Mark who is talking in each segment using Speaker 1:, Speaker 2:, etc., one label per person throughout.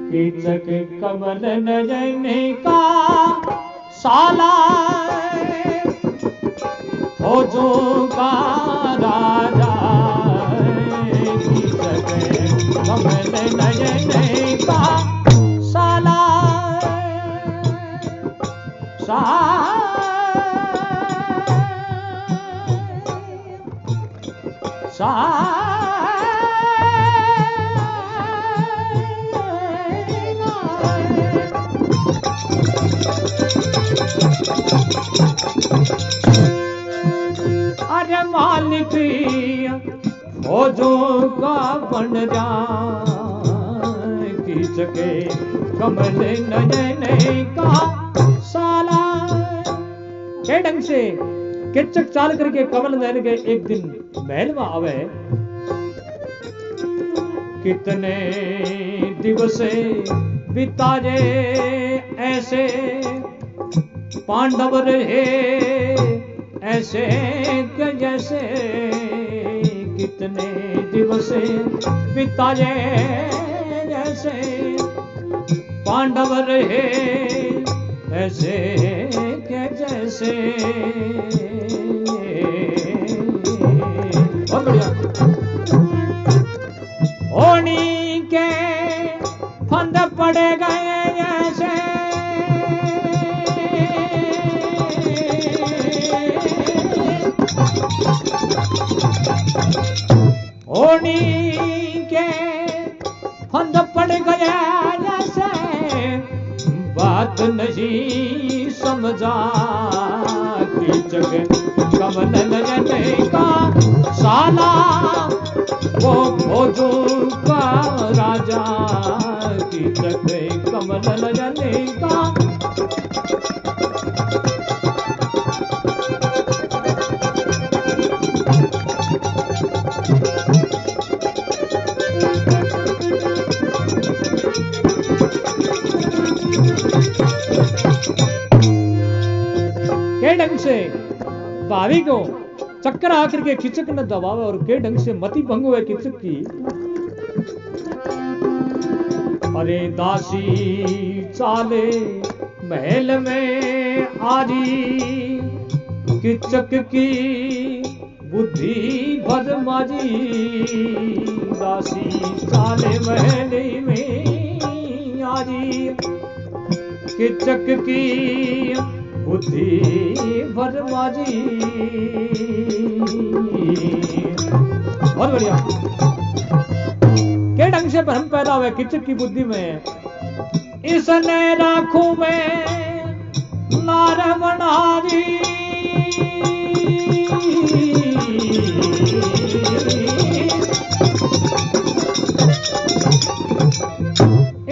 Speaker 1: कीचक कमल नयन का साला फौजों का राजा। कीचक कमल नयन का साला अरे मालिक फौजों का बन जा। कीचके कमल नयन का साला। के ढंग से किचक चाल करके कमल नयन के एक दिन महल में आवे। कितने दिवस बिताए ऐसे पांडव रहे ऐसे के जैसे। कितने दिवस बिताए जैसे पांडव रहे ऐसे के जैसे। बहुत बढ़िया। होनी के फंद पड़े गए ऐसे। होनी के फंद पड़ गया जैसे। बात नहीं समझा। कीचक कमल नयन का साला वो फौजों का राजा। कीचक कमल नयन का। के ढंग से भावी को चक्कर आकर के कीचक न दबावे और के ढंग से मति भंग हुए कीचक की। अरे दासी चाले महल में आजी। कीचक की बुद्धि भरमाजी। दासी चाले महल में आजी। कीचक की बुद्धि भरमाजी। बहुत बढ़िया। के ढंग से भ्रम पैदा हुआ कीचक की बुद्धि में। इसने राखों में नार बना दी।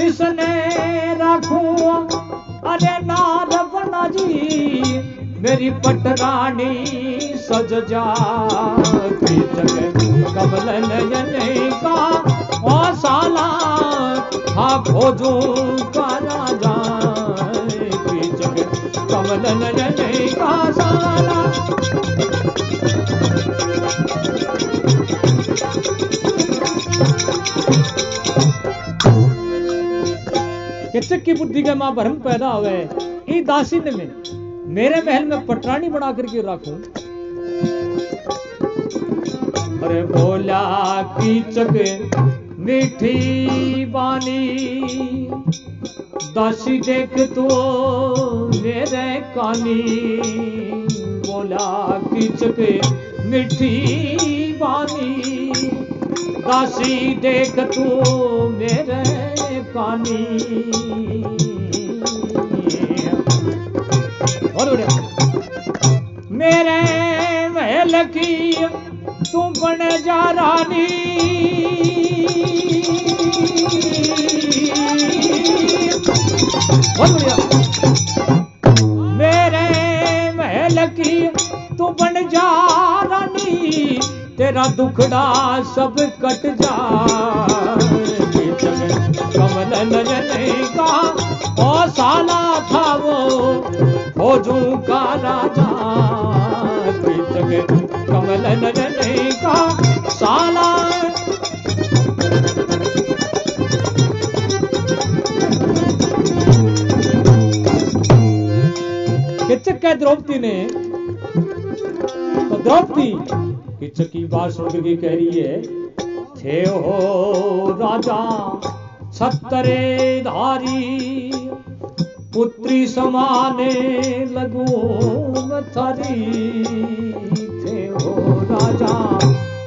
Speaker 1: इसने राखों अरे नार बना जी। मेरी पटरानी सज जा। कीचक कमल नयन का ओ साला हा फौजों का राजा। कीचक कमल नयन का साला। कीचक की बुद्धि के मां भ्रम पैदा हुए। ई दासी ने में मेरे महल में पटरानी बना करके रखूं। अरे बोला कीचक मीठी बानी। दासी देख तो मेरे कानी। बोला कीचक मीठी बानी। दासी देख तो मेरे कानी। और मेरे महल की तू बन जा रानी। बहुत बढ़िया। मेरे महल की तू बन जा रानी। तेरा दुखड़ा सब कट जा। कमल नयन का ओ साला था वो फौजों का राजा। कमल नयन का साला। कह द्रौपदी ने, तो द्रौपदी किचक की बात सुन के कह रही है, थे हो राजा छत्रे धारी, पुत्री समाने लगो थारी। थे हो राजा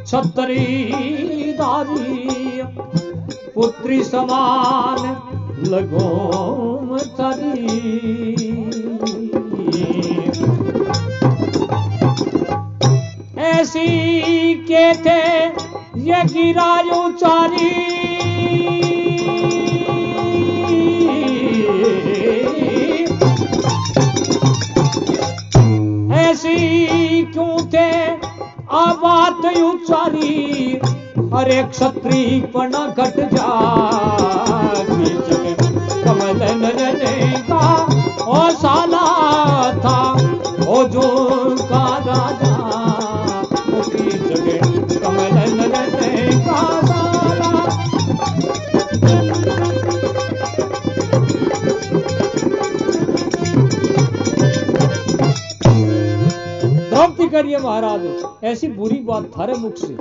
Speaker 1: छत्री धारी, पुत्री समान लगो थारी। ऐसी के थे ये गिरायो चारी, ऐसी क्यों थे आवात उचारी, अरे क्षत्रि पना घट जा। कमल नयने का ओ साला था, ओ जो का राजा, उसकी जगह कमल नयने का साला। द्रौपदी करिए महाराज, ऐसी बुरी बात थारे मुख से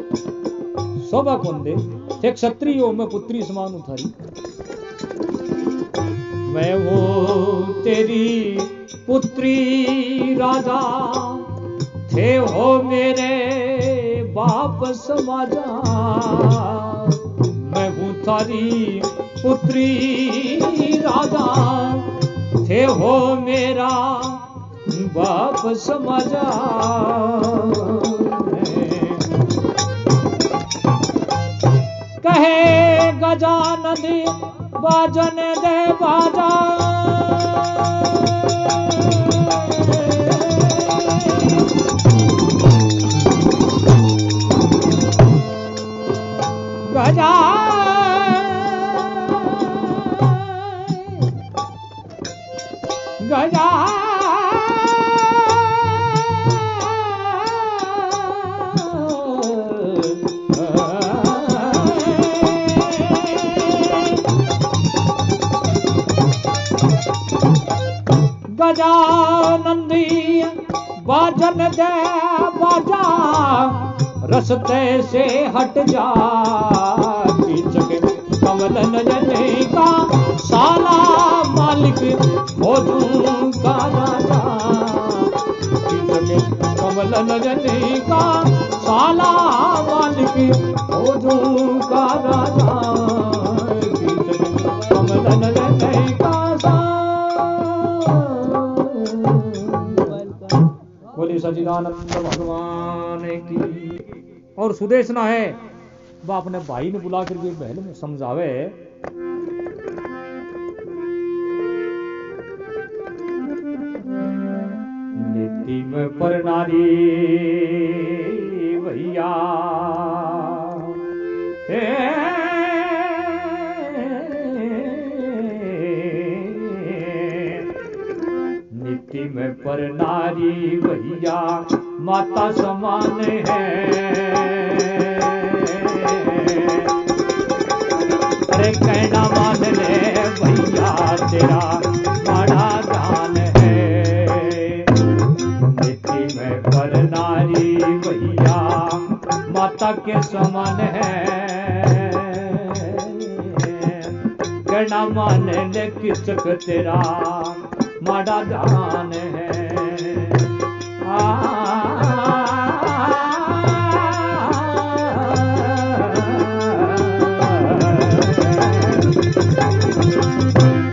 Speaker 1: शोभा कौन दे। थे क्षत्रिय हो, मैं पुत्री समान उठारी। मैं वो तेरी पुत्री राजा, थे हो मेरे बाप समाजा। मैं हूँ थारी पुत्री राजा, थे हो मेरा बाप समाजा। कहे गजानन बाजन दे बाजा, गजा गजा गजानंदी बाजन दे बाजा, रस्ते से हट जा। कमल नयने का साला मालिक हो का राजा। कमल नयने का साला मालिक हो का राजा। कमल नयने का बोले सच्चिदानंद भगवान की। और सुदेशना है वह अपने भाई ने बुला करके महल में समझावे, नीति में पर नारी भैया नीति में पर नारी भैया माता समान है। अरे कहना मान ले भैया तेरा बड़ा दान है। नीति में पर नारी भैया माता के समान है। कहना मान ले किसक तेरा बड़ा दान है।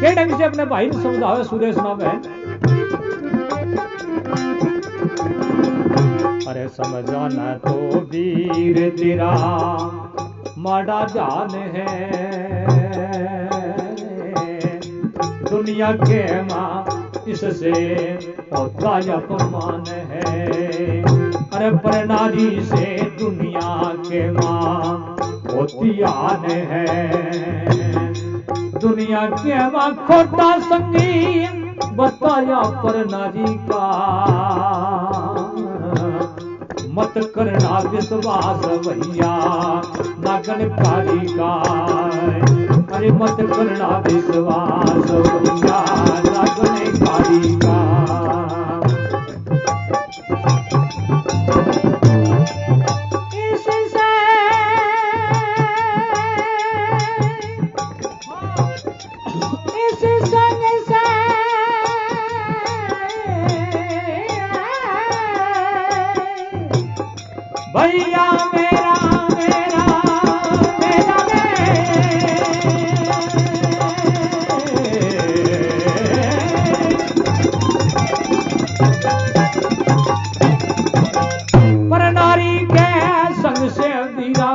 Speaker 1: के ढंग से अपने भाई ने समझाया सुदेशना में, अरे समझाना तो वीर तेरा माड़ा जान है। दुनिया के माँ इससे होता अपमान है। अरे पर नारी से दुनिया के माँ होती आन है। दुनिया के माँ खोटा संगी बताया पर नारी का, मत करना विश्वास भैया नागनकारी का। अरे मत करना विश्वास भैया नागनकारी का। भैया मेरा मेरा मेरा पर नारी के संग से वीरा,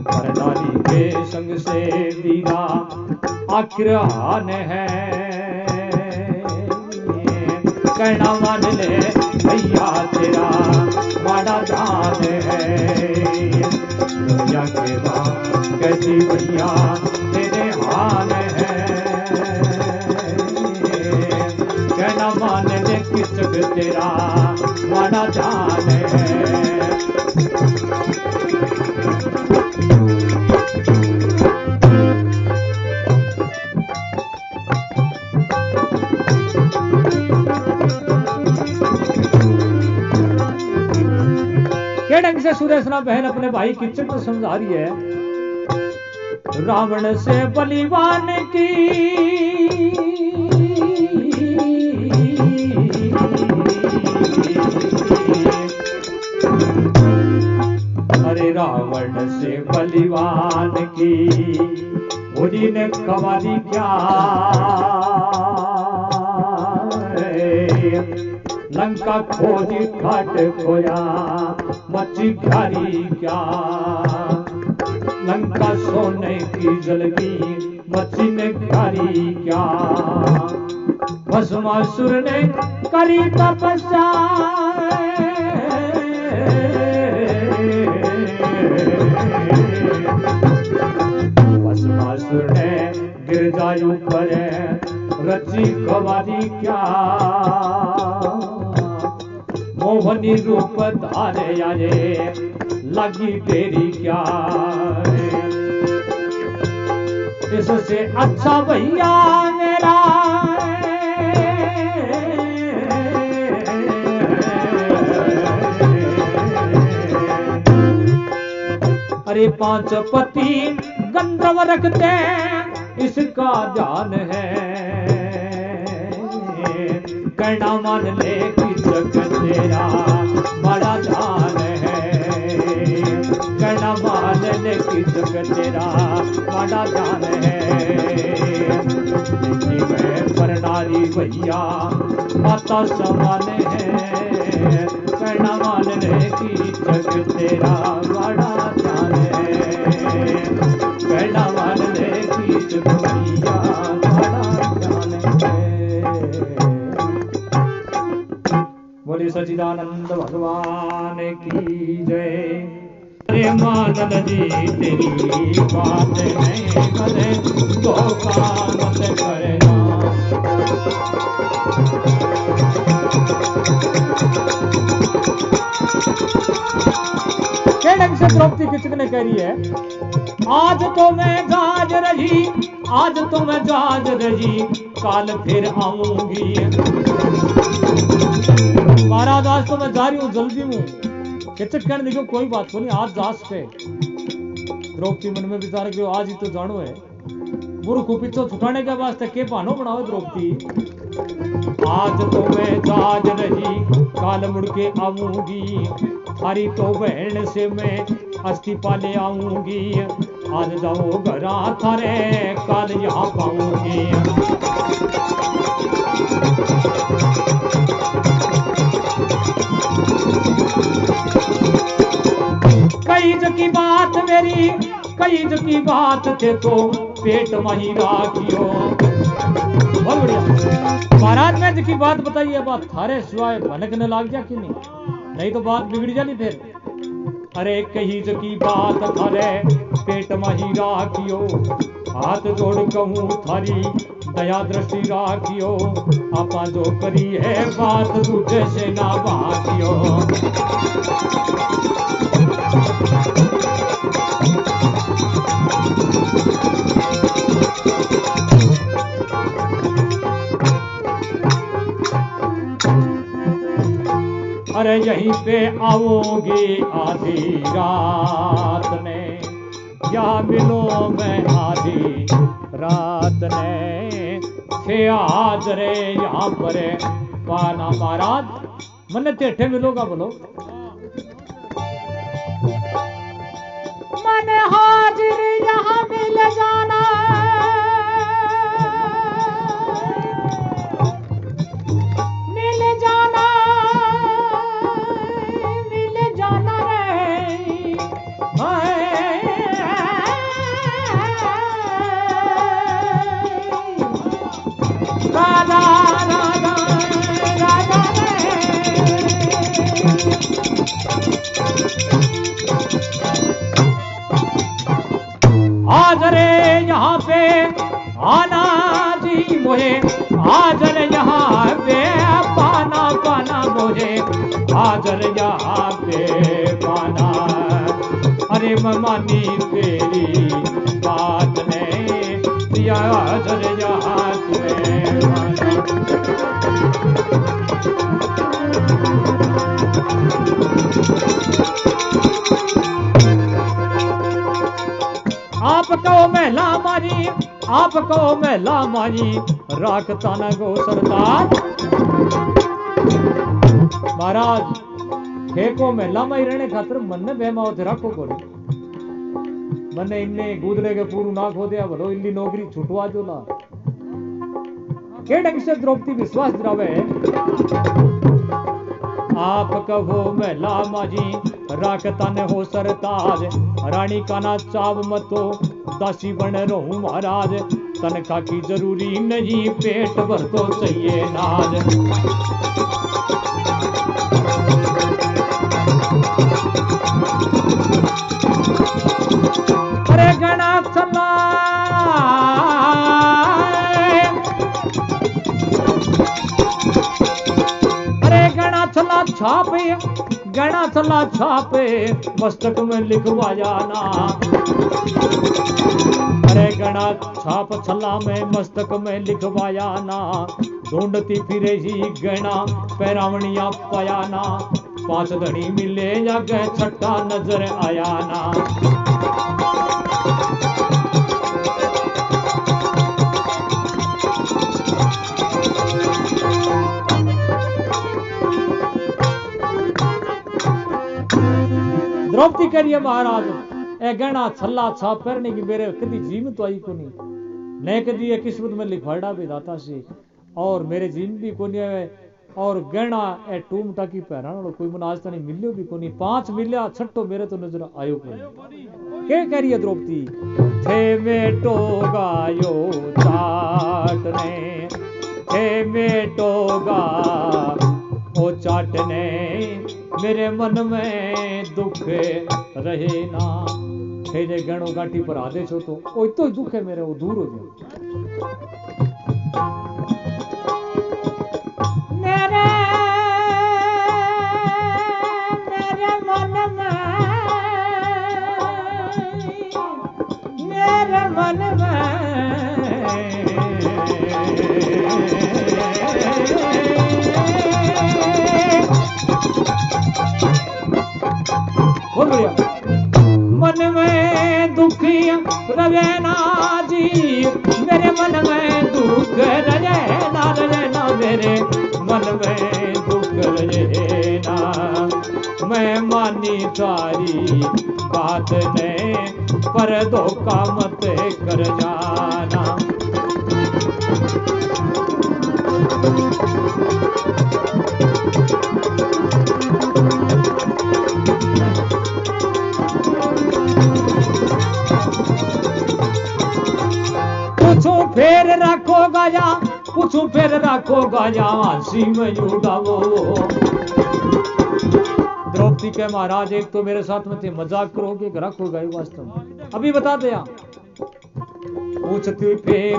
Speaker 1: पर नारी के संग से वीरा आखिर हान है। कहना मान ले भैया तेरा बड़ा जान है। दुनिया के बाद कैसी भैया तेरे हाल है। कहना मान ले किचक तेरा बड़ा जान है। के ढंग से सुरेशना बहन अपने भाई किचक को समझा रही है। रावण से बलिवान की अरे रावण से बलिवान की उन्हीं ने कवाली क्या लंका खोजी घाट खोया मच्छी घारी क्या। लंका सोने की जलगी मच्छी ने घारी क्या। भस्मासुर ने करी तपस्या भस्मासुर ने गिरजायु पर रची कवाली क्या। मोहनी रूप धारे आए लगी तेरी क्या। इससे अच्छा भैया मेरा अरे 5 पति गंधर्व रखते इसका ध्यान है। कहना मान ले किचक तेरा बड़ा जान है। कहना मान ले किचक तेरा बड़ा जान है। पर नारी भैया माता समान है। कहना मान ले किचक तेरा बड़ा जान है। कहना मान ले किचक भैया बड़ा जान है। बोले सच्चिदानंद भगवान की जय। अरे मानद जी तेरी बात है कदे धोखा मत करना। के ढंग से द्रौपदी किचक ने कह रही है आज तो मैं जाज रही, आज तो मैं जाज रही, काल फिर आऊंगी। महाराज आज तो मैं जा रही हूँ, जल्दी हूँ। किचक कहने देखो कोई बात को नहीं, आज जास पे। द्रौपदी मन में विचार करो आज ही तो जानो है। मूर्ख को पीछे छुटाने के वास्ते के बहानो बनाओ द्रौपदी। आज तो मैं जाज रही, काल मुड़ के आऊंगी। थारी तो बहन से मैं अस्तीफा ले आऊंगी। आज जाओ घरा थारे काल यहाँ पाऊंगी। कई की बात मेरी कई की बात थे तो पेट मही राखियो। बहुत बढ़िया महाराज ने जी की बात बताई है, बात थारे सिवाय भनकने लग गया कि नहीं तो बात बिगड़ जानी फिर। अरे कही की बात थारे पेट मही राखियो। हाथ जोड़ कहूँ थारी दया दृष्टि राखियो। आपा जो करी है बात दूजे से ना बाकियो। यहीं पे आओगी आधी रात ने, या मिलो मैं आधी रात ने, थे आज रे यहाँ पर पाना महाराज मन तेठे मिलोगा बोलो। मन हाजिर यहाँ मिल जाना, मिल जाना, मिल जाना रे राजा राजा राजा आज रे यहाँ पे आना जी मोहे, आज रे यहाँ पे पाना पाना मोहे, आज रे यहाँ पे पाना। अरे मानी तेरी बात ने दिया, आज रे यहाँ पे आप कहो महिला मारी, आप कहो महिला मारी, राखता न गो सरदार। महाराज फेको महिला माई रहने खातर मन ने बेमा होते राखो कोनी, मने इन्ने गुदरे के पूरू ना खो दिया बोलो इल्ली नौकरी छुटवा जोला के ढंग से द्रौपदी विश्वास दिलावे। आप कहो महिला माजी, राखता न हो सरताज, रानी का ना चाव मतो दासी बन रहूं महाराज, तनखा की जरूरी नहीं पेट भर तो चाहिए नाज। अरे गणा चला, अरे गणा चला छापे, गणा चला छापे मस्तक में लिखवाया ना। अरे गणा छाप छला में मस्तक में लिखवाया ना, ढूंढती फिरे ही गणा पैरावणिया पाया ना। 5 धनी मिले या गए छठा नजर आया ना। द्रौपदी कह रही है महाराज ए गहना छल्ला छाप करने की मेरे कदी जीम तो आई को नहीं, न कदी ये किस्मत में लिखवाड़ा भी दाता से, और मेरे जीम भी को नहीं है, और गहना ए टूम टाकी पहराना कोई मन आज तक मिलियो भी को नहीं। 5 मिलिया छठो मेरे तो नजर आयो को नहीं। क्या कह रही है द्रौपदी, थे मेटो गायो चाटने, थे मेटो गा ओ चाटने, मेरे मन में दुख रहे ना। थे जे गणो गाठी पर आदेश हो तो ओ तो दुख है मेरे वो दूर हो जाए। मेरे मेरे मन में, मेरे मन में बहुत बढ़िया, मन में दुखी रवेना जी, मेरे मन में दुख रजेना, रजेना मेरे मन में दुख रजेना। मैं मानी सारी बात ने पर धोखा मत कर जाना। पूछूं फिर रखोगा या, पूछूं फिर रखोगा या, हंसी में उड़ावो। द्रौपदी के महाराज एक तो मेरे साथ में थे, मजाक करोगे कि रखोगा वास्तव में अभी बता दे। पूछती फिर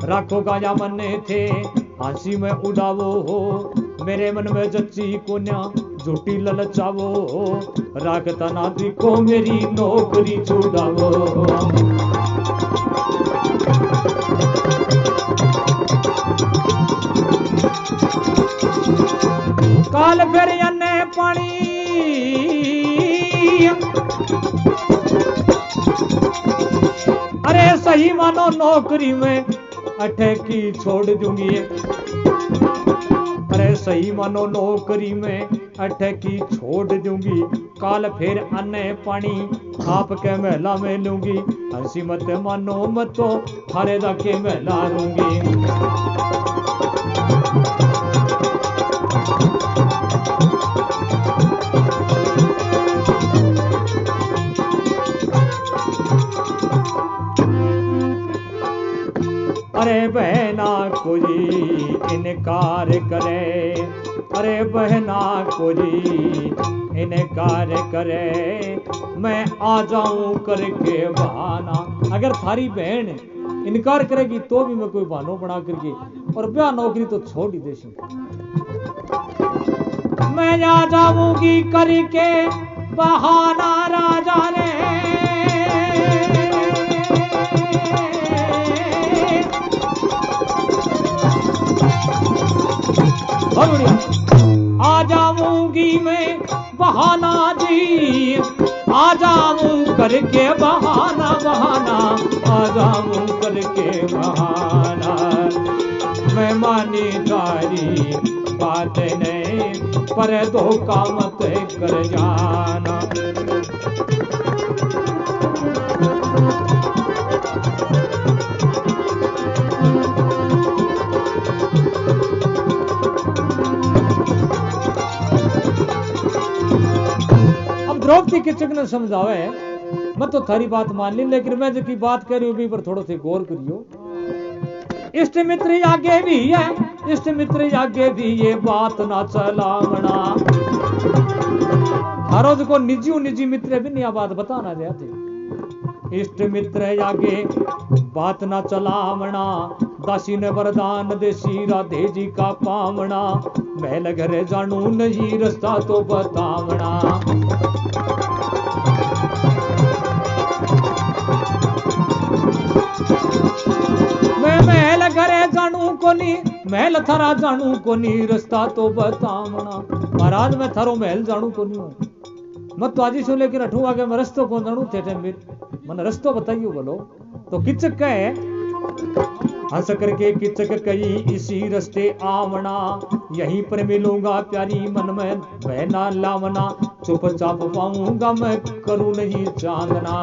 Speaker 1: रखोगा या मन थे, हंसी में उड़ावो हो, मेरे मन में जच्ची कोन्या झूठी ललचावो हो, राखता ना दिखो मेरी नौकरी छुड़ावो। काल फिर अन्ने पानी अरे सही मानो नौकरी में अटकी छोड़ दूंगी। अरे सही मानो नौकरी में अटकी छोड़ दूंगी। काल फिर अन्ने पानी आपके महला में लूंगी। हंसी मत मानो मत तो थारे जाके महला लूंगी। अरे बहना कोई इनकार करे। अरे बहना कोई इनकार करे। मैं आ जाऊं करके बहाना। अगर थारी बहन इनकार करेगी तो भी मैं कोई बहानो बना करके और ब्याह नौकरी तो छोड़ ही देशी। मैं आ जाऊंगी करके बहाना राजा ने। बहुत बढ़िया। आ जाऊंगी मैं बहाना जी। आ जाऊं करके बहाना बहाना। आ जाऊं करके बहाना। मैं मानी तारी बात नहीं पर धोखा मत कर जाना। द्रौपदी किचक ने समझावे मैं तो थारी बात मान ली लेकिन मैं जो की बात कर रही हूं पर थोड़ो से गौर करियो। इष्ट मित्र आगे भी है। इष्ट मित्र आगे भी ये बात ना चलावना। हरो को निजी मित्र भी नहीं बात बताना चाहते। इष्ट मित्र आगे बात ना चलावना। दासी ने वरदान देसी राधे जी का पावना। महल घर जानू नहीं रास्ता तो बतावना। मैं महल घरे जानू कोनी। महल थारा जानू कोनी रास्ता तो बतावना। महाराज मैं थारो महल जानू कोनी हूं मत तो आजी सो लेकिन अठू आगे मैं रस्तो कौन जानू थे मन रस्तो बताइयो बोलो। तो किचक कहे हंस करके किचक कही इसी रास्ते आवना। यहीं पर मिलूंगा प्यारी मन में बहना लावना। चुपचाप पाऊंगा मैं करूं नहीं चांदना।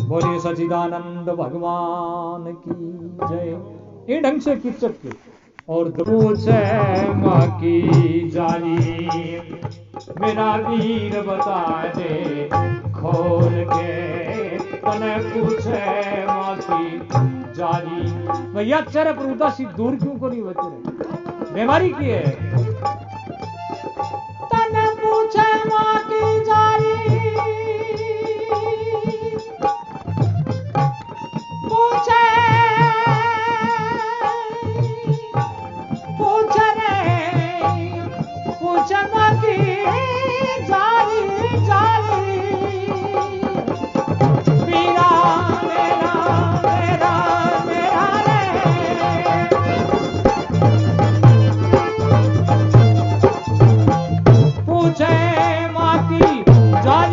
Speaker 1: बोले सच्चिदानंद भगवान की जय। ये ढंग से किचक के और पूछे माँ की जारी। मेरा वीर बता दे खोल के। तने पूछे माँ की जारी। भैया चेहरे पर उदासी दूर क्यों करी बच्चे बीमारी की है। तने पूछे माँ की जारी। पूछे माँ की जारी जारी। मेरा मेरा मेरा मेरा रे। पूछे माँ की जारी।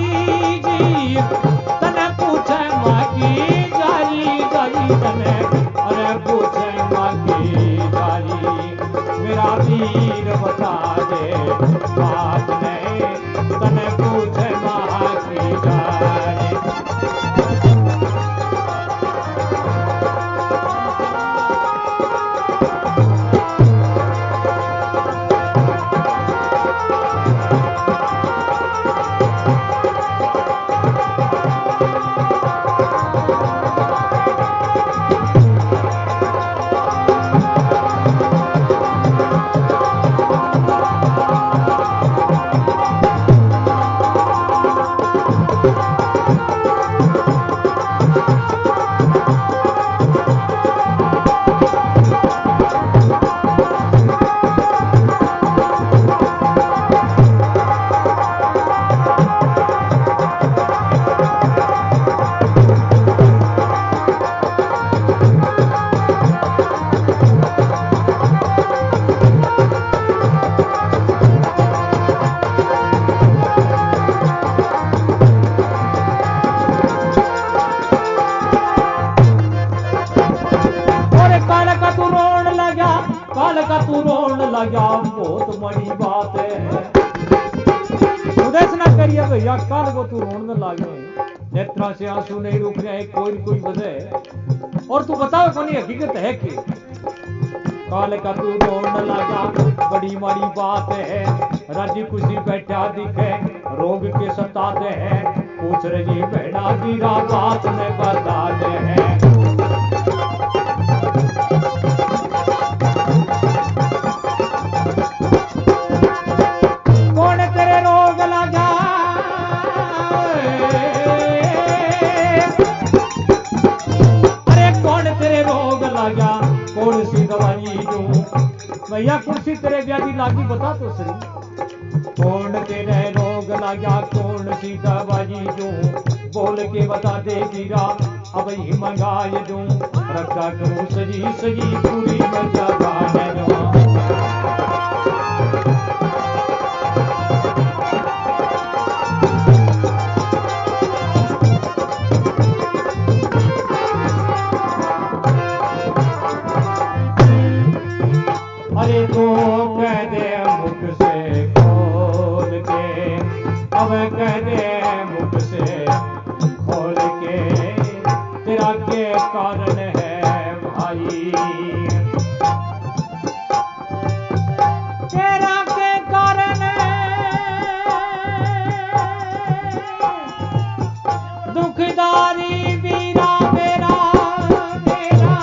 Speaker 1: तू रोन लगा बहुत बड़ी बात है। उदेश ना करिए भैया, काल को तू रोने लगे, नेत्रा से आंसू नहीं रुक रहे, कोई वजह। और तू बताओ कौन हकीकत है कि काल का तू रोने लगा बड़ी माड़ी बात है। राजी खुशी बैठा दिखे रोग के सताते हैं, पूछ रही बेड़ा गिरा बात में बताते हैं। कौन सी दवाई दूं भैया, कुर्सी तेरे व्याधि लागी बता तो सही। कौन तेरे रोग लगा कौन सी दवाई दूं, बोल के बता दे गिरा अब ही मंगाए दूं। रखा करूं सजी सजी पूरी मजा गाने दूं। अरे तो कह दे मुख से खोल के, अब कह दे मुख से खोल के, तेरा के कारण है भाई, तेरा के कारण दुखदारी वीरा मेरा मेरा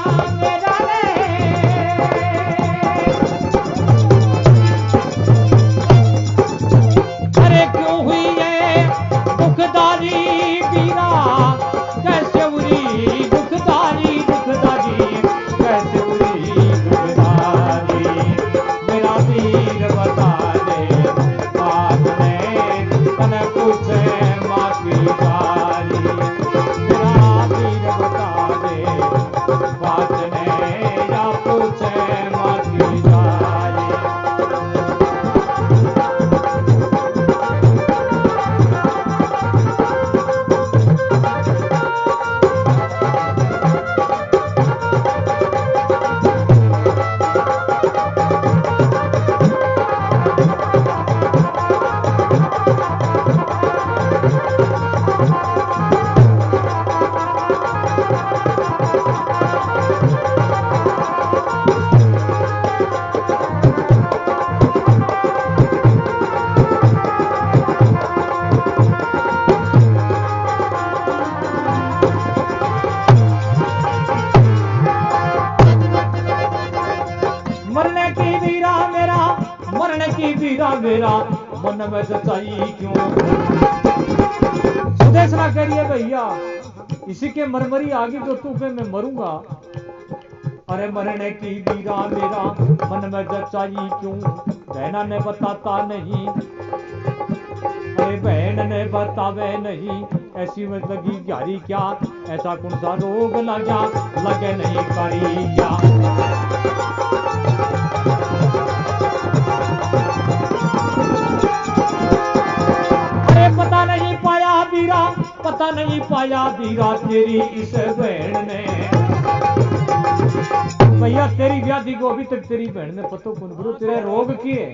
Speaker 1: मेरा मेरा मन में सच्चाई क्यों। सुदेश ना करिए भैया, इसी के मरमरी आगे जो तू पे मैं मरूंगा। अरे मरने की बीरा मेरा मन में सच्चाई क्यों, बहना ने बताता नहीं, अरे बहन ने बतावे नहीं, ऐसी में लगी ग्यारी क्या, ऐसा कौन सा रोग लगा लगे नहीं करी क्या। पता नहीं पाया बीरा, पता नहीं पाया बीरा तेरी इस बहन ने। भैया तेरी व्याधि को अभी तक तेरी बहन ने पतो कौन करो, तेरे रोग किए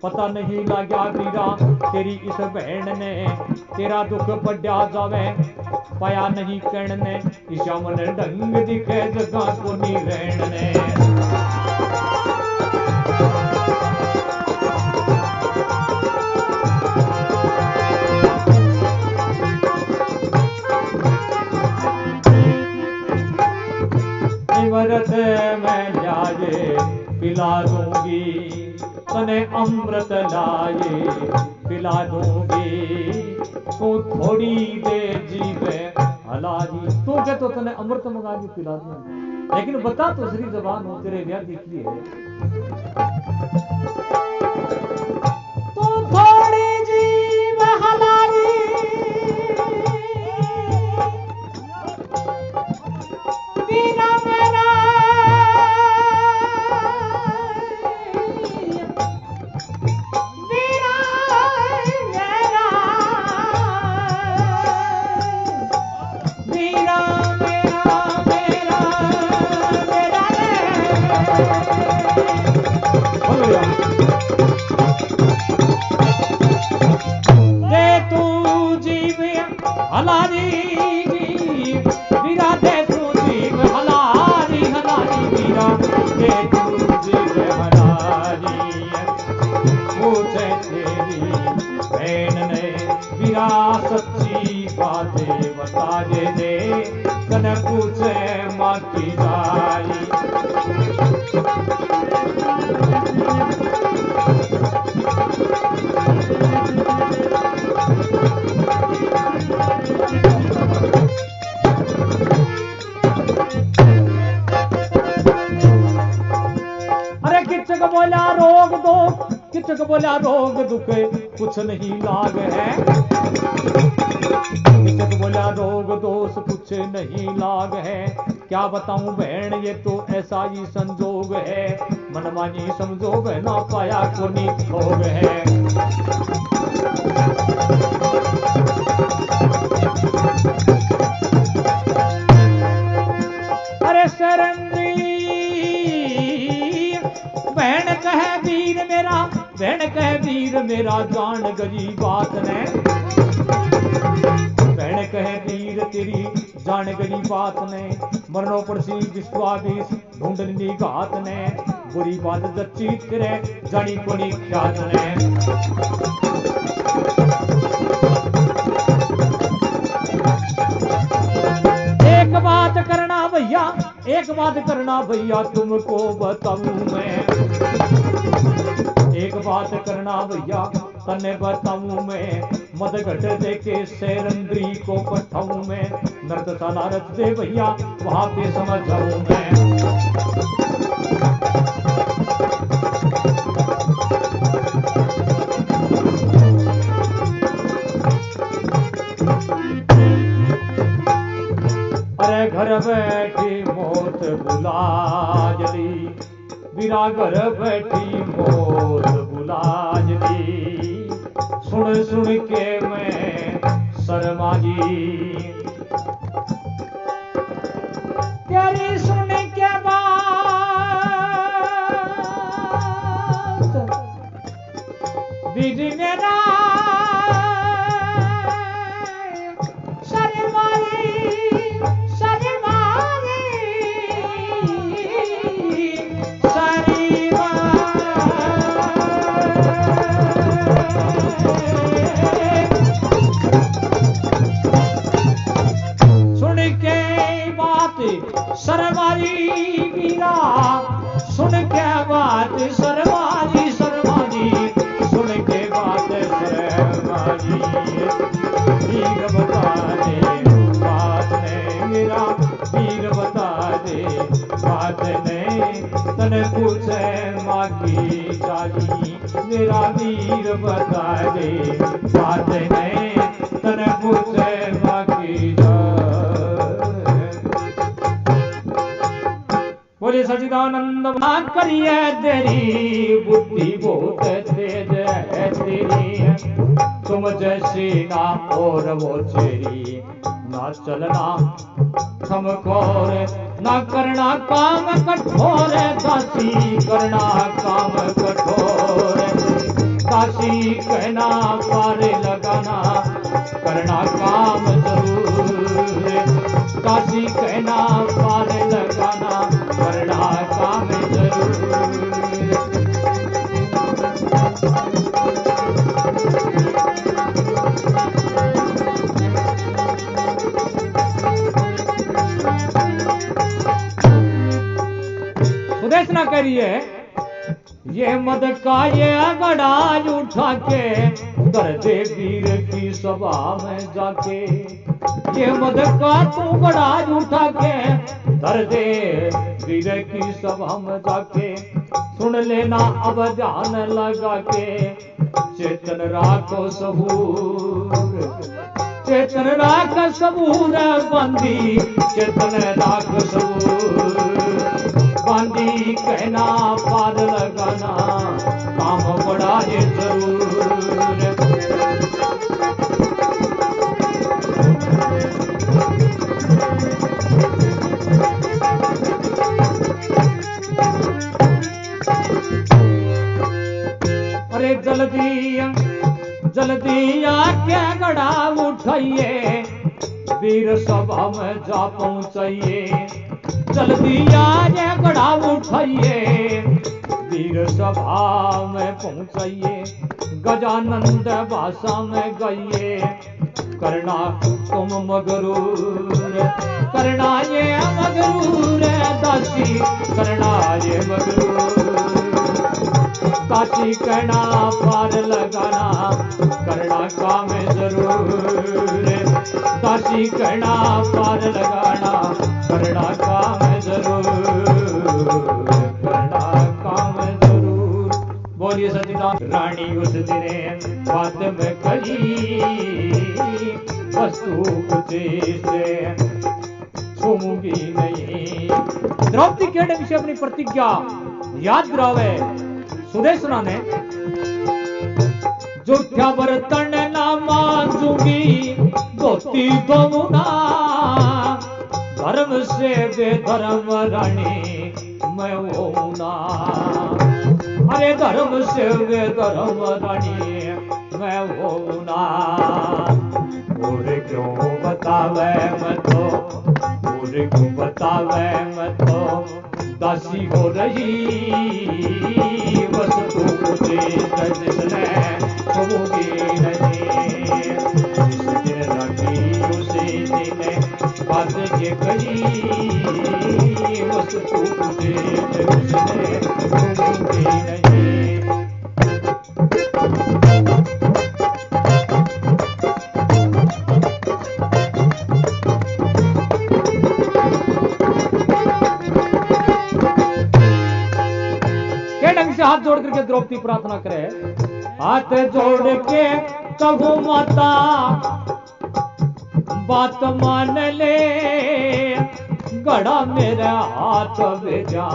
Speaker 1: पता नहीं लगा बीरा तेरी इस बहन ने। तेरा दुख बढ़ा जावे पाया नहीं कर्ण ने, ईशा मन ढंग दिखे जगह को नहीं रहन ने। अमृत मैं लाए पिला दूंगी, तने अमृत लाए पिला दूंगी, तू थोड़ी दे जीवे हलाजी। तू के तो तने अमृत मंगा के पिला दूंगी, लेकिन बता तो सही जबान हो तेरे व्याधि की है। तू थोड़ी जीव हलाजी बिना वीरा के दूजे हरारी पूछे तेरी बहन ने वीरा सच्ची बातें बता दे कने पूछे माँ की जाई किचक बोला रोग दो किचक बोला रोग दुख कुछ नहीं लाग है किचक बोला रोग दोष कुछ नहीं लाग है क्या बताऊं बहन ये तो ऐसा ही संजोग है मनमानी संजोग ना पाया कोनी भोग है अरे सरंदी बहन कहे वीर मेरा जान गई बात ने बहन कहे वीर तेरी जान गई बात ने मरनो पड़सी विश्वास ढूंढनी घात ने बुरी बात जच्ची तेरे जानी कोनी ख्यात ने एक बात करना भैया तुमको बताऊं मैं एक बात करना भैया तने बताऊं मैं मदघट देके शेरंद्री को पठाऊं मैं नर्तशाला रच दे भैया वहां पे समझ जाऊं मैं अरे घर बैठी मौत बुला जली वीरा घर बैठी मौत बुला जली सुन सुन के मैं शर्मा जी तेरी सुन के बात बीज मेरा सुन के बात शर्माजी सुन के बात शर्माजी वीर बता दे बात ने मेरा वीर बता दे बात ने तने पूछे माँ की जाली मेरा वीर बता दे बात ने तने पूछे माँ की बोले सचिदानंद ना करिए तेरी बुद्धि बहुत तेज है तेरी तुम जैसी ना और वो तेरी ना चलना खमखोर ना करना काम कठोर दासी करना काम कठोर दासी कहना पार लगाना करना काम जरूर दासी कहना पार लगाना करना काम जरूर सुदेश ना करिए ये मद का ये गड़ा उठा के कर दे वीर की सभा में जाके ये मद का तू गड़ा उठा के धर दे वीर की सभा में जाके सुन लेना अब ध्यान लगा के चेतन राखो सबूर चेतन राख सबूर बंदी चेतन राख सबूर बंदी कहना पार लगाना काम बड़ा ये जरूर अरे जल्दी आके गड़ा उठाइए वीर सभा में जा पहुंचाइए जल्दी आके गड़ा उठाइए, वीर सभा में पहुंचाइए, गजानंद भाषा में गाइए, करना तुम मगरूर, करना ये मगरूर दासी, करना ये मगरूर दासी, कहना पार लगाना, करना काम जरूर दासी, कहना पार लगाना, करना काम जरूर, करना काम जरूर। बोलिए सतीनाथ। रानी उस दिन बात में कही, वस्तु कुछ से छूंगी नहीं। द्रौपदी के ढंग से अपनी प्रतिज्ञा याद करावे सुदेशना ने, झूठा बर्तन ना मांजूंगी, धोती धोना, धर्म से बेधर्म रानी मैं होना, अरे धर्म से बेधर्म रानी मैं होना। और क्यों बतावे मैं तो, और क्यों बतावे मैं तो, दासी हो रही वस्तु जिसने छूंगी नहीं। जिस दिन रखी उसी दिन बात ये कही, वस्तु जिसने छूंगी नहीं। हाथ जोड़ करके द्रौपदी प्रार्थना करे, हाथ जोड़ के कहूं माता बात मान ले, गड़ा मेरा हाथ भेजा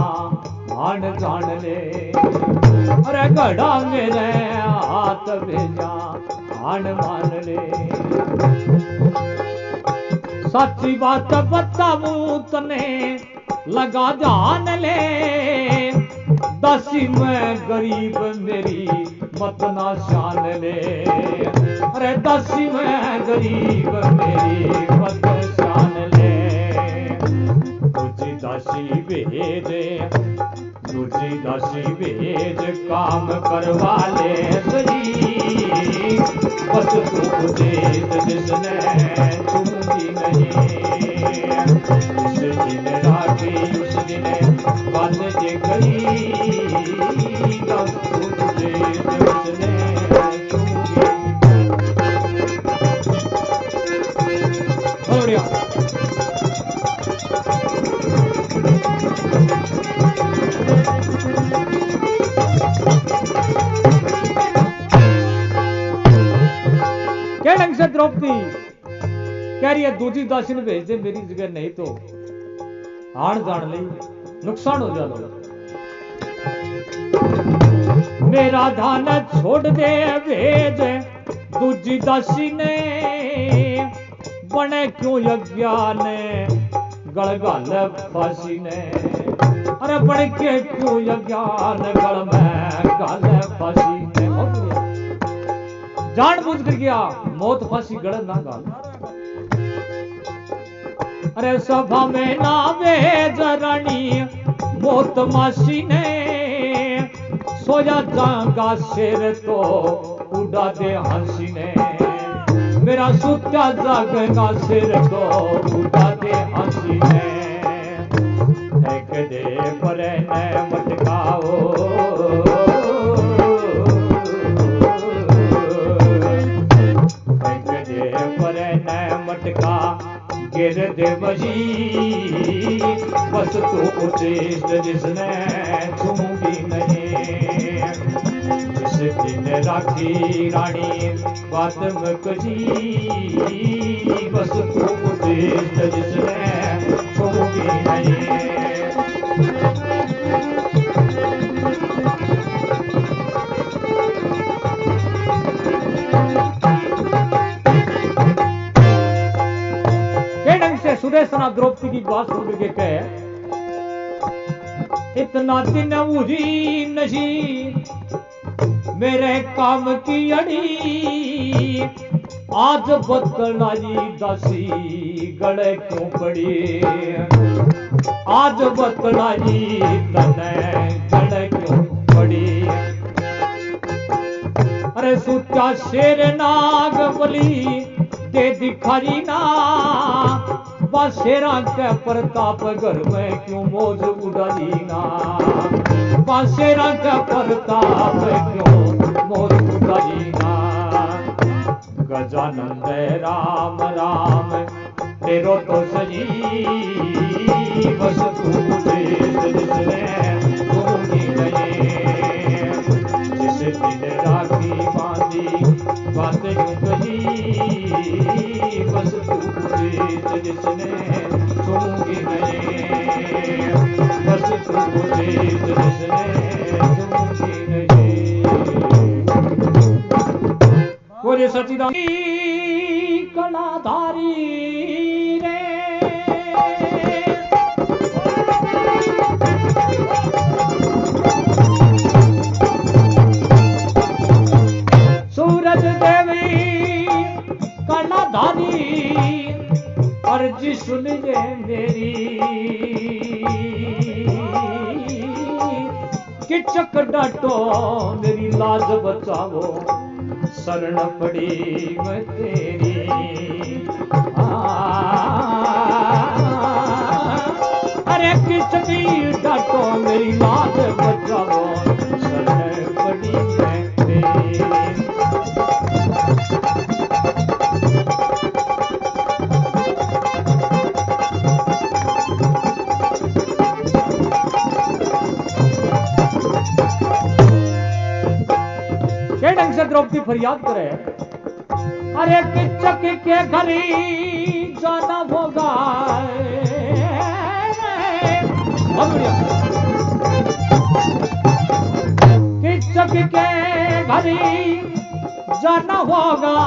Speaker 1: मान जान ले, अरे गड़ा मेरे हाथ भेजा मान मान ले। सच्ची बात बताऊं तने लगा ध्यान ले, दासी मैं गरीब मेरी मत ना शान ले, अरे दासी मैं गरीब मेरी मत शान ले। तुझी दासी भेजे, तुझी दासी भेज काम करवा ले सही, बस तू जिसने छूंगी नहीं। जिस दिन राखी उस दिन बात जे गई, क्या ढंग से द्रौपदी कह रही है दूसरी दासी ने भेज दे, मेरी जगह नहीं तो आन जान ले नुकसान हो जाएगा। मेरा धान छोड़ दे भेज दूजी दासी ने, बने क्यों यज्ञान गलगल फांसी ने, अरे बने के क्यों यज्ञान गल में गल फांसी ने। जान बुझ कर गया मौत फांसी गड़ ना गाल, अरे सभा में ना भेज रानी मौत मासी ने, सोया जागा सिर तो उड़ा दे हंसी ने, मेरा सुत्या जागेगा सिर तो उड़ा दे हंसी ने। फेंक दे पर न मटकाओ, फेंक दे पर न मटका गिर दे बजी, बस तू उचित जिसने छूंगी नहीं। जिस दिन राखी रानी बात मकजी, बस तू उचित जिसने छूंगी नहीं। सुदेशना द्रौपदी की बात सुन के कहे, इतना दिन उरी नशी मेरे काम की अड़ी, आज बदलाई दासी गले क्यों पड़ी। आज बतलाई तने जड़ क्यों पड़ी। अरे सूचा शेर नाग बली दे दिखाई ना, बाशेरा के प्रताप घर में क्यों मौज उड़ाई ना, बाशेरा के प्रताप क्यों मौज उड़ाई ना। गजानंद राम राम तेरो तो सजी, बस तू मुझे दूंगी गए। जिस दिन राखी बांधी बात यूं कही, बस तू मुझे जिसने दूंगी गए, बस तू मुझे जिसने दूंगी गए। बोले सच्चिदानंद कलाधारी रे। सूरज देवी कलाधारी अर्जी सुन जे मेरी, किचक डाटो मेरी लाज बचाओ, शरण पड़ी मैं तेरी। अरे किसकी डांटो मेरी लाज बचाओ, शरण पड़ी मैं तेरी। के ढंग से द्रौपदी फरियाद करे, अरे किचक के घरी जाना होगा। किचक के घरी जाना होगा,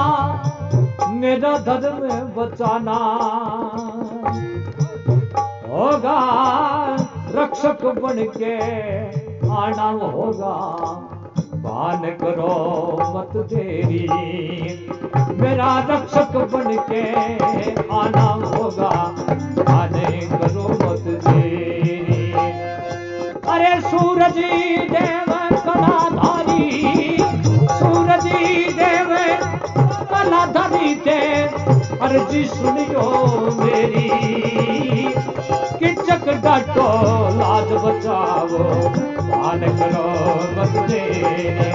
Speaker 1: मेरा धर्म बचाना होगा, रक्षक बन के आना होगा। भान करो मत देरी, मेरा रक्षक बन के आना होगा, भाने करो मत देरी। अरे सूरजी देव कलाधारी, सूरजी देव कलाधारी थे, अर्जी सुनियो मेरी, किचक डाटो लाज बचाओ, भान करो मत देरी।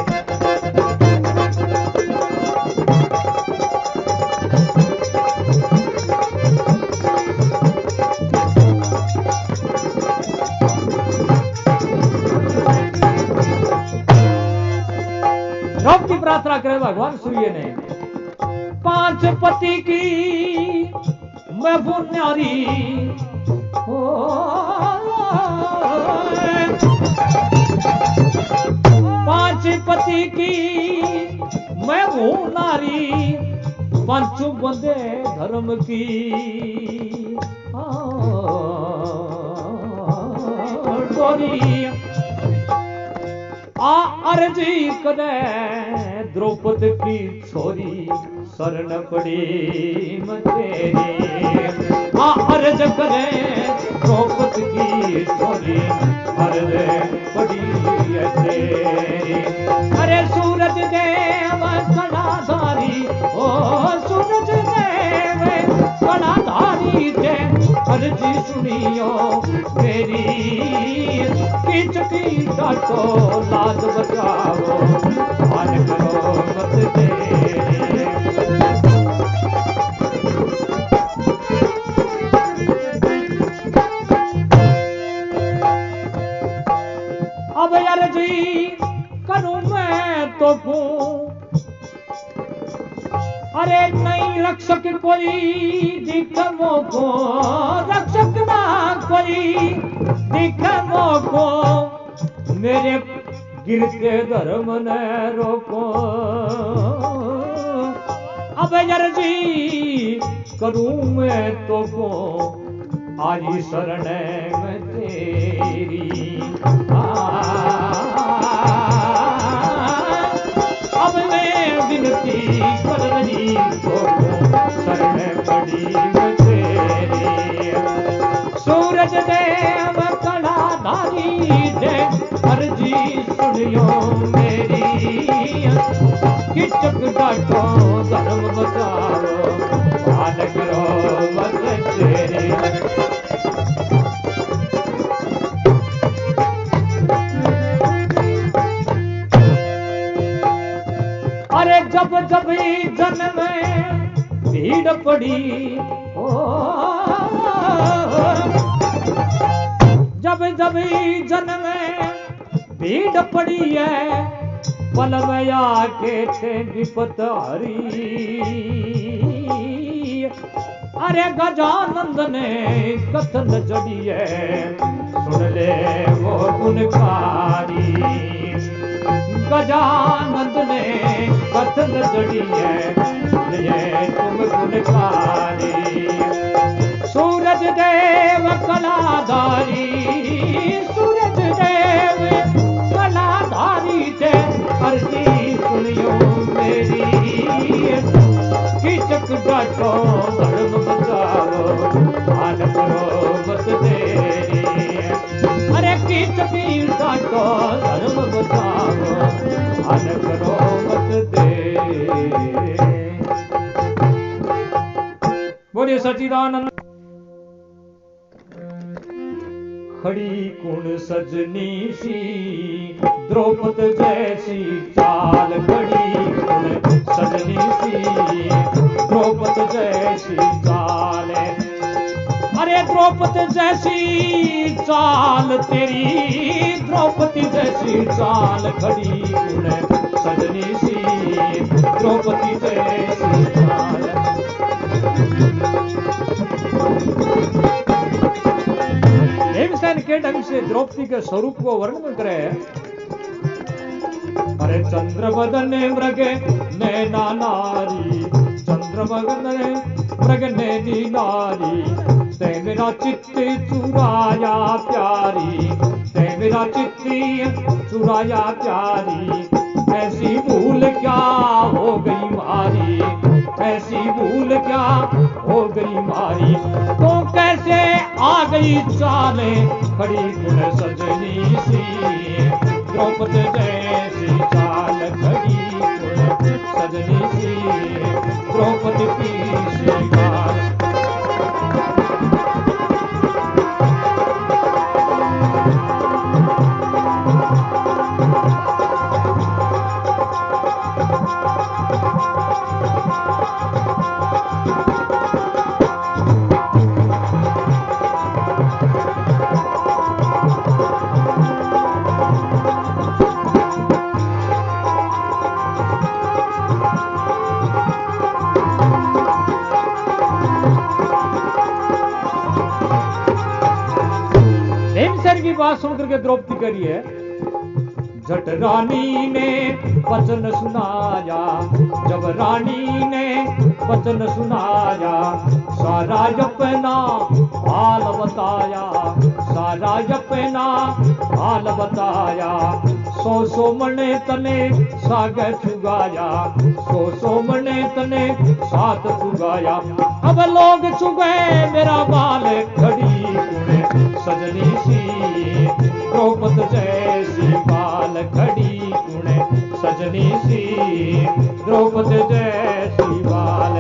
Speaker 1: रब की प्रार्थना करे भगवान सूर्य ने, पांच पति की मैं वो नारी हो, पांच पति की मैं वो नारी, पांचों बंदे धर्म की डोरी। अर्जी करे द्रौपद की छोरी, शरण पड़ी मैं तेरी। अर्ज करे द्रौपद की छोरी, अर्ज पड़ी है तेरी। अरे सूरज देव कलाधारी, ओ सूरज देव कलाधारी थे, अर्जी सुनियो मेरी, किचकी डाटो लाज बचाओ, भान करो मत देरी। अब अर्जी करूं मैं तो क्यों, अरे नहीं रक्षक कोई दिख मोको, रक्षक ना कोई दिख मोको, मेरे गिरते धर्म ने रोको। अब अर्जी करूं मैं तो को, आज शरण में तेरी। अब मैं विनती कर रही तो शरण पड़ी मैं तेरी। सूरज दे अर्जी सुनियो मेरी, किचक डाटो धर्म बचाओ, ध्यान करो मत तेरी। अरे जब जब जन में भीड़ पड़ी, ओ जब जब जन में भीड़ पड़ी है, पल में आके थे विपत हरी। अरे गजानंद ने कथन जड़ी है, सुन ले वो गुणकारी। गजानंद ने कथन जड़ी है, सुन ले तुम गुणकारी। सूरज देव कलाधारी, सूरज देव कलाधारी थे, अर्जी सुनियो मेरी, किचक डाटो धर्म बचाओ, ध्यान करो मत देरी। अरे किचक डाटो धर्म बचाओ, ध्यान करो मत देरी। बोलिए सच्चिदानंद। खड़ी कुण सजनी सी, द्रौपद जैसी चाल, खड़ी कुण सजनी सी, द्रौपद जैसी चाल। अरे द्रौपद जैसी चाल तेरी, द्रौपदी जैसी चाल, खड़ी कुण सजनी सी, द्रौपदी जैसी चाल। भीमसेन के ढंग से द्रौपदी के स्वरूप को वर्णन करे। अरे चंद्र बदन मृग नैना नारी, चंद्र बदन मृग नैनी नारी, ते मेरा चित्त चुराया प्यारी, ते मेरा चित्त चुराया प्यारी। ऐसी भूल क्या हो गई मारी, ऐसी भूल क्या हो गई मारी। तो कैसे आ गई चाले, खड़ी कुण सजनी सी, द्रौपद जैसी चाल, खड़ी कुण सजनी सी, द्रौपदी की श्रृंगार। की बात सुनकर के द्रौपदी करी है, जट रानी ने वचन सुनाया, जब रानी ने वचन सुनाया, सारा अपना हाल बताया, सारा अपना हाल बताया। सो मने तने साग चुगाया, सो मने तने साथ चुगाया। अब लोग चुगे मेरा बाल, खड़ी कुण सजनी सी, द्रौपद जैसी बाल, खड़ी कुण सजनी सी, द्रौपद जैसी बाल।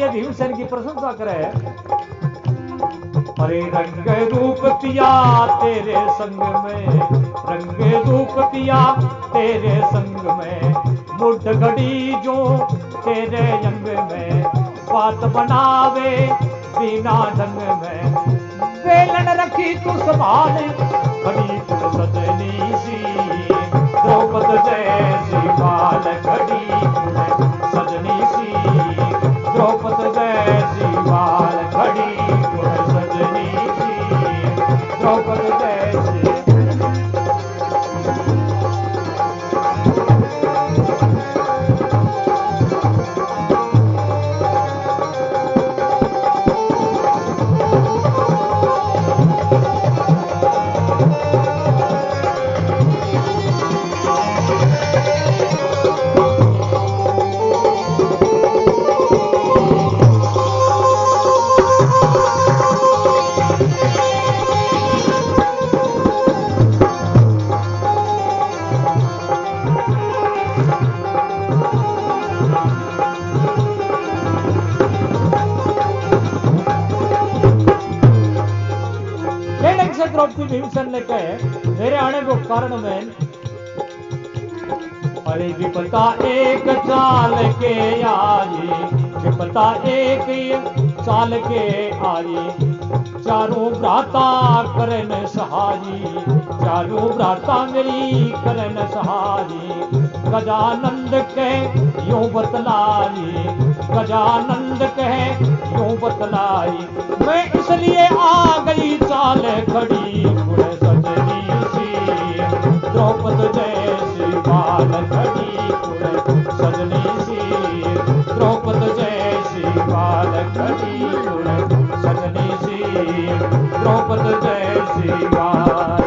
Speaker 1: भीमसेन की प्रशंसा करे। अरे रंग रूप पिया तेरे संग में, रंग रूप पिया तेरे संग में, मुठ घड़ी जो तेरे अंग में, बात बनावे बिना ढंग में बेलन रखी तू संभाल खड़ी तू सजनी सी द्रौपद जैसी बाल खड़ी तू सजनी सी द्रौपद जैसी बाल खड़ी तू सजनी सी द्रौपद जैसी द्रौपदी भीमसेन ने कहे मेरे आने को कारण में अरे विपता एक चाल के आई विपता एक चाल के आई चारों भ्राता करन सहारी चारों भ्राता मेरी करन सहारी गजानंद कहे यूं बतलाई गजानंद कहे यूं बतलाई मैं इसलिए आ गई चाल खड़ी गुण सजनी सी द्रौपद जैसी बाल खड़ी गुण सजनी सी द्रौपद जैसी बाल खड़ी गुण सजनी सी द्रौपद जैसी बाल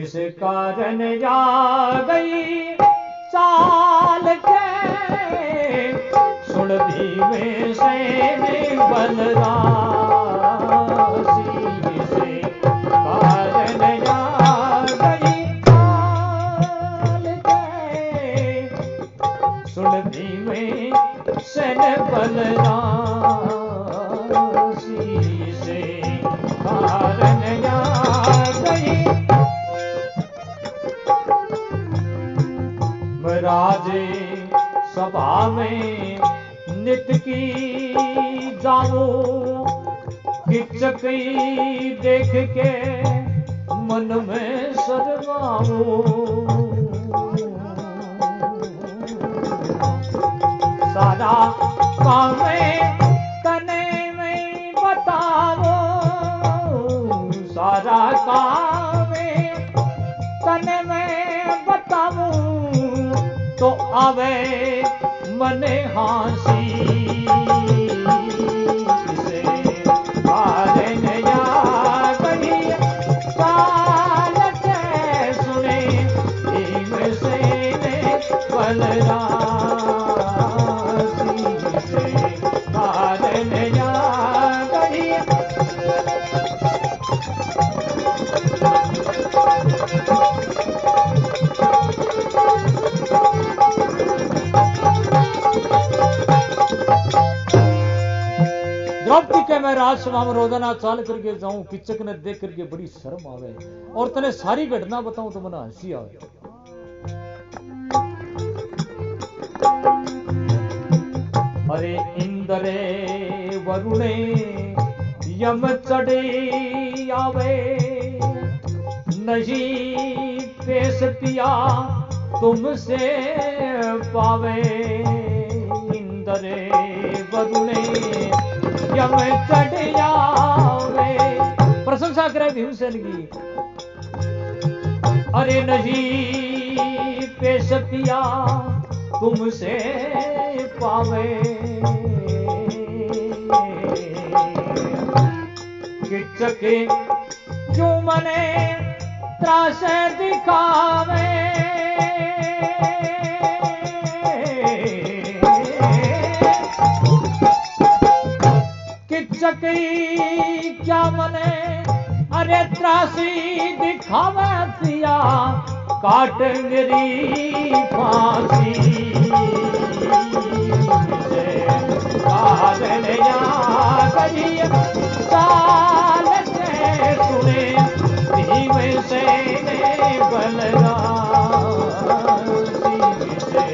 Speaker 1: इस कारण आ गई चाल के सुन धीमे से बलरासी से कारण आ गई चाल के सुन धीमे से बलरासी से कारण आ गई राजे सभा में नित की जाऊं किचकी देख के मन में शर्माऊं सारा काम तने में बताओ सारा काम तने में बताऊं तो आवे मने हांसी से कारण आ गई चाल के सुने धीम से बलरासी से कारण आ गई द्रौपदी के मैं राजसभा में रोजाना चाल करके जाऊं किचक ने देख करके बड़ी शर्म आवे और तने सारी घटना बताऊं तो मना हंसी आवे अरे इंद्रे वरुणे यम चढ़े आवे नहीं पेश पिया तुमसे पावे इंद्रे वरुणे यम चढ़े आवे प्रशंसा करे भीमसेन की अरे नहीं पेश पिया तुमसे पावे किचके क्यों मने त्रास दिखावे किचकी क्या मने अरे त्रासी दिखावे पिया काट मेरी फांसी चाल से सुने धीमे से बलरासी से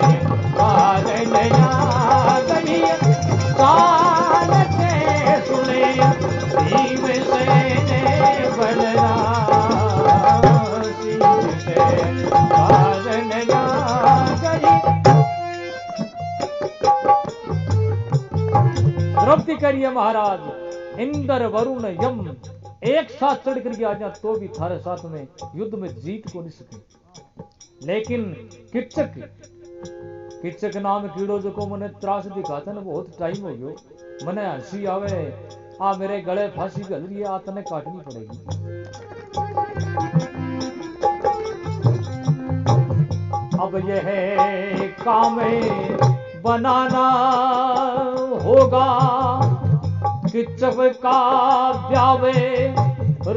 Speaker 1: द्रौपदी कह रही है महाराज इंद्र वरुण यम एक साथ चढ़ करके आ जाए तो भी थारे साथ में युद्ध में जीत को नहीं सके। लेकिन किचक किचक नाम कीड़ो जो को मैंने त्रास दिखाता ना बहुत टाइम हो गयो, मने हंसी आवे आ मेरे गले फांसी गल रही है आ तने काटनी पड़ेगी। अब यह काम बनाना होगा किचक का ब्यावे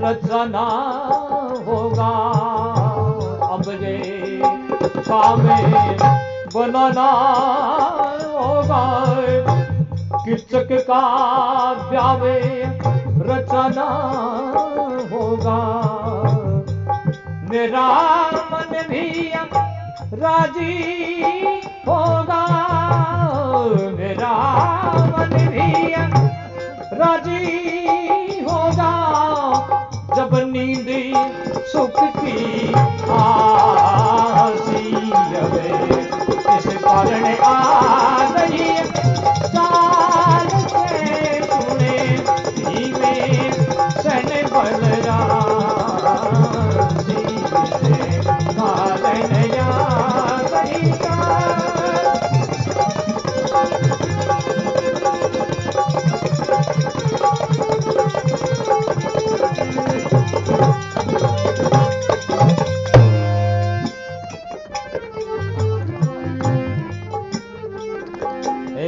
Speaker 1: रचना होगा। अब ये काम बनाना होगा किचक का ब्यावे रचना होगा। मेरा मन भी राजी होगा, मेरा मन भी राजी होगा जब नींद सुख की आसी इस कारण आ गई चाल से सुने धीमे सन बलरा कारण आ गई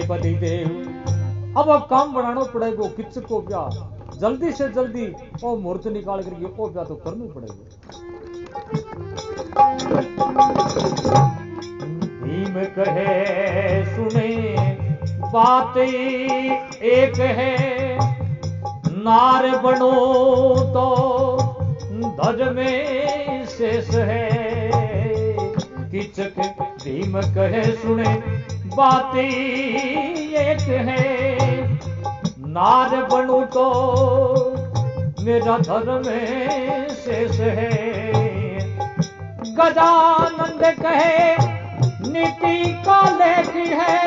Speaker 1: पति देव अब काम बनाना पड़ेगा किचक को क्या जल्दी से जल्दी वो मुहूर्त निकाल करके वो क्या तो करना पड़ेगा। भीम कहे सुने बात एक है नार बनो तो ध्वज में शेष है। किचक भीम कहे सुने बात एक है नार बनू तो मेरा धर्म शेष है। गजानंद कहे नीति का लेख है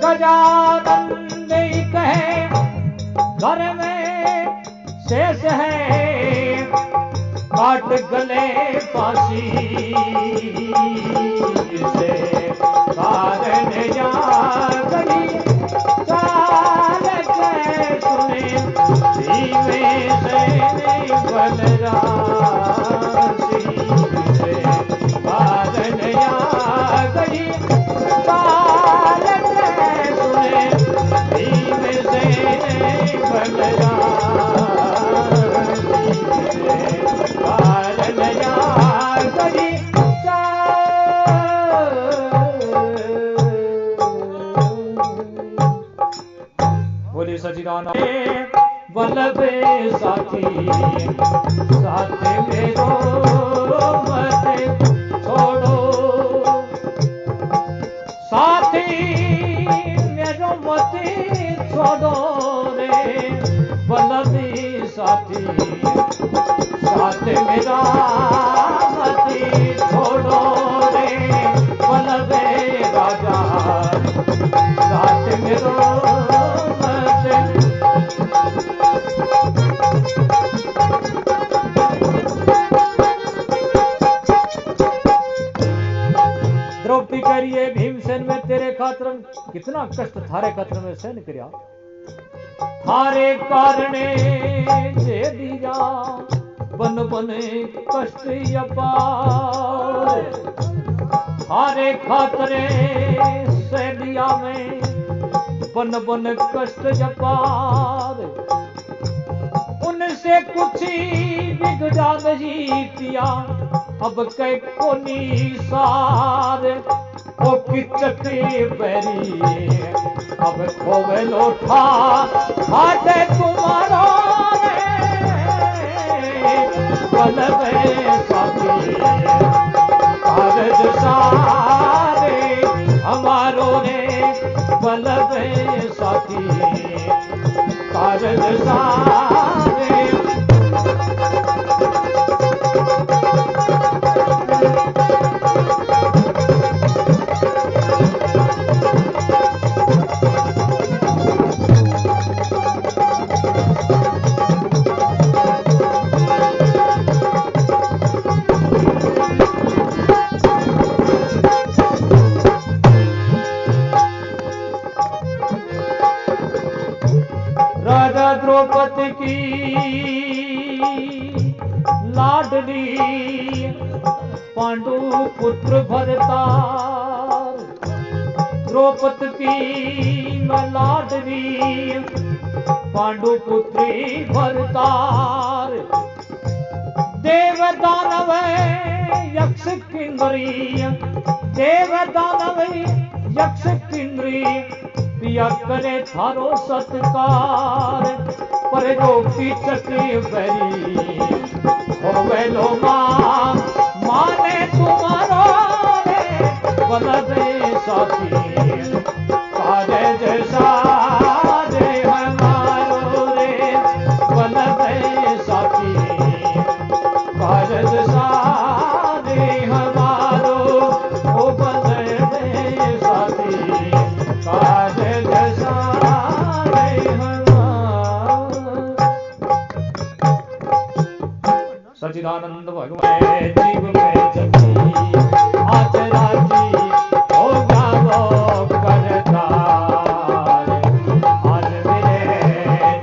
Speaker 1: गजानंद कहे घर में शेष है काट गले फांसी से कारण जा गई चाल के सुने धीमे से बलरासी से कारण आ गई चाल के सुने धीमे से बलरासी बोले सचिदानंद वल्लभे साथी साथ मेरो मत छोड़ो साथी मेरो मत छोड़ो रे वल्लभे साथी साथ मेरा मत छोड़ो रे वल्लभे राजा साथ मेरो द्रौपदी कह रही है भीमसेन में तेरे खातिर कितना कष्ट थारे खातिर में सहन करिया थारे कारणे दे दिया बन बने कष्ट अपार थारे खातरे से दिया में बन बन कष्ट अपार उनसे कुछ बिगड़ा नहीं किया अब कई कोनी सार ओ किचक बैरी अब खोवे लोठा हाथे तुम्हारा बलवे साथी कागज सारे हमारो ने बलवे साथी कागज सारे द्रौपदी की लाडली पांडु पुत्र भरतार, द्रौपदी की लाडली पांडु पुत्री भरतार, देव दानव यक्ष किन्नरी, देव दानव यक्ष किन्नरी पिया करे थारो सत्कार, पर जो चक्री बरी हो वेलो मां माने तुम्हारो रे बलद साथी कारज सारे हमारो रे बलद साथी कारज सारे हमारो ओ बलद साथी कारज सारे हमारो। सच्चिदानंद भगवान जीव में जती आज राजी हो जाओ करता, आज मेरे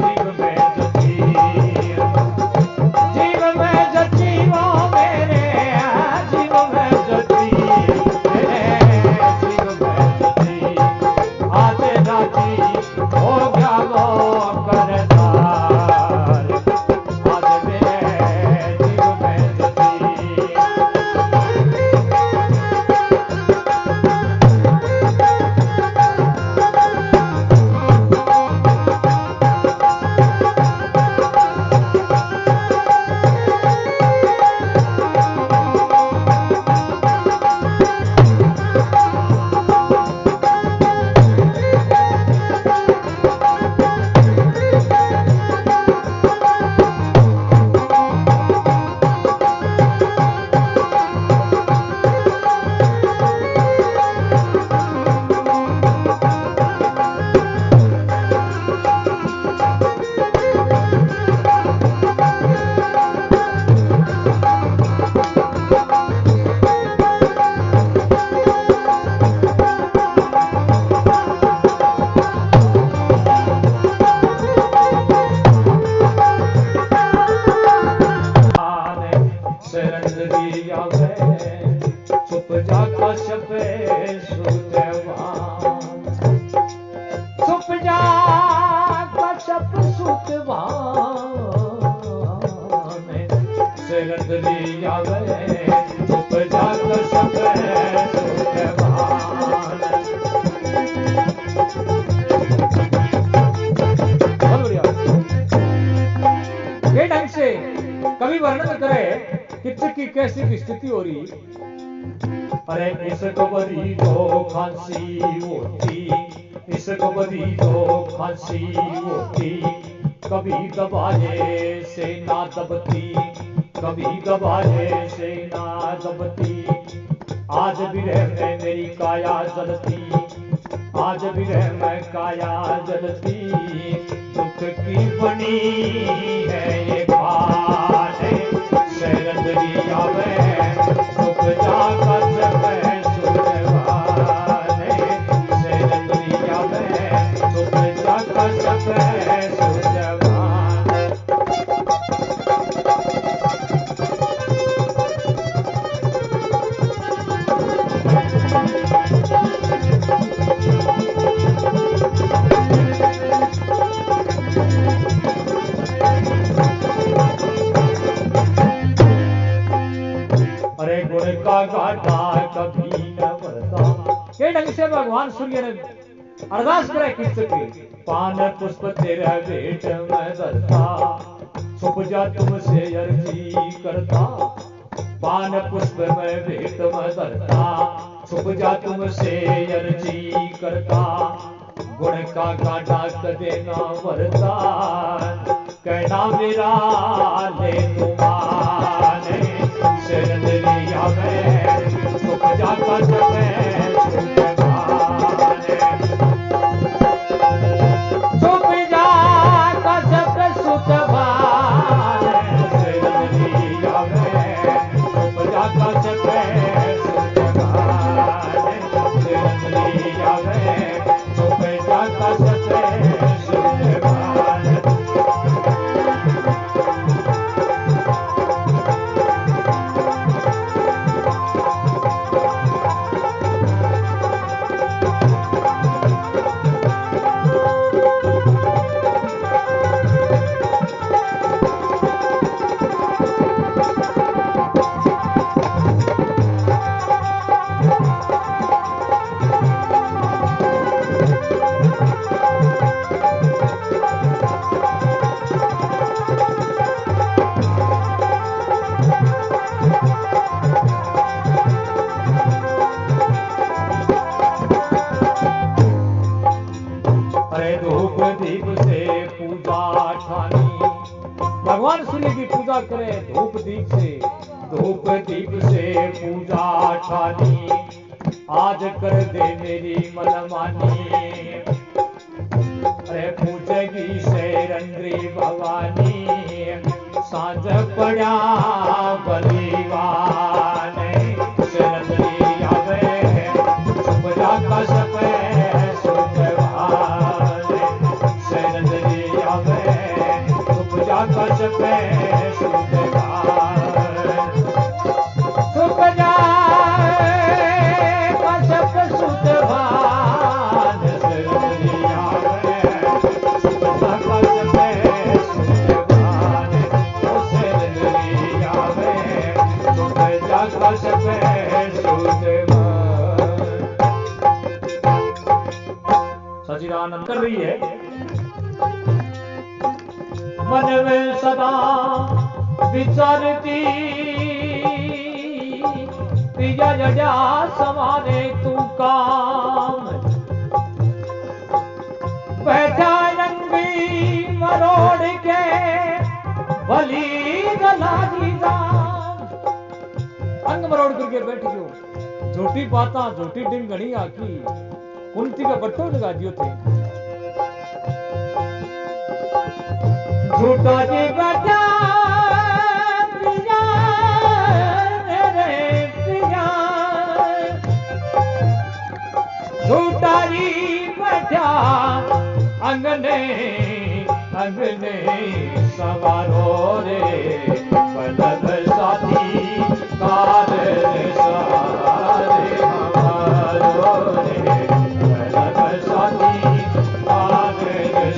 Speaker 1: जीव में जती, जीव में जती वो मेरे जीव में जती, मेरे जीव में जती आज राजी हो जाओ करता, आज मेरे जीव में जती। चुप जा कश्यप सुतवान, चुप जा कश्यप सुतवान, शरण लिया चुप जा कश्यप सुतवान। ये ढंग से कवि वर्णन करे किच्छ की कैसी स्थिति हो रही। अरे इसको बड़ी तो खांसी होती, इसको बड़ी तो खांसी होती, कभी दबाए से ना दबती, कभी दबाए से ना दबती, आज विरह में मेरी काया जलती, आज विरह में काया जलती, दुख की बनी है ये बात, शरण लिया मैं सुख जाकर मैं सुखवाने, शरण लिया मैं सुख जाकर मैं सुखवान। अरे गुण का घाटा कभी न भरता। ये ढंग से भगवान सूर्य ने अरदास करे किस की, पान पुष्प तेरा भेंट मैं धरता, छुप जा तुमसे अर्जी करता, पान पुष्प में भेंट मैं धरता, छुप जा तुमसे अर्जी करता, गुण का घाटा कदे न भरता, कहना मेरा ले तुम्हारे, शरण लिया मैं सुख जाता मैं सुखवाने, सुख जाता सब सुखवाने, शरण लिया मैं सुख जाता सब सुखवाने, शरण लिया मैं सुख जाता सब सुखवाने। ठानी। भगवान सूर्य की पूजा करे धूप दीप से पूजा ठानी। आज कर दे मेरी मनमानी, अरे पूजेगी शैरंद्री भवानी। सांझ पड़ा बलिवान शैरंद्री आवे चुप जाता सपे सुखवान। शैरंद्री आवे चुप जाता सपे सुखवान। सुख जाए कशप सुखवान। शैरंद्री आवे चुप जाता सपे सुखवान। ओ शैरंद्री आवे चुप जाता सपे सुखवान। सचिदानंद कर रही है मन में सदा विचारती। प्रिया जजा सवारे तू काम। बैठा रंगी मरोड़ के भली गला जी जान। अंग मरोड़ करके बैठ गयो झूठी बाता झूठी डिंग घड़ी आखी। कुंती का बट्टो लगा दियो थे झूठा जी बचा प्रिया मेरे प्रिया। झूठा जी बचा अंगने अंगने सवारो रे। बलद साथी कार सारे हमारो रे। बलद साथी कार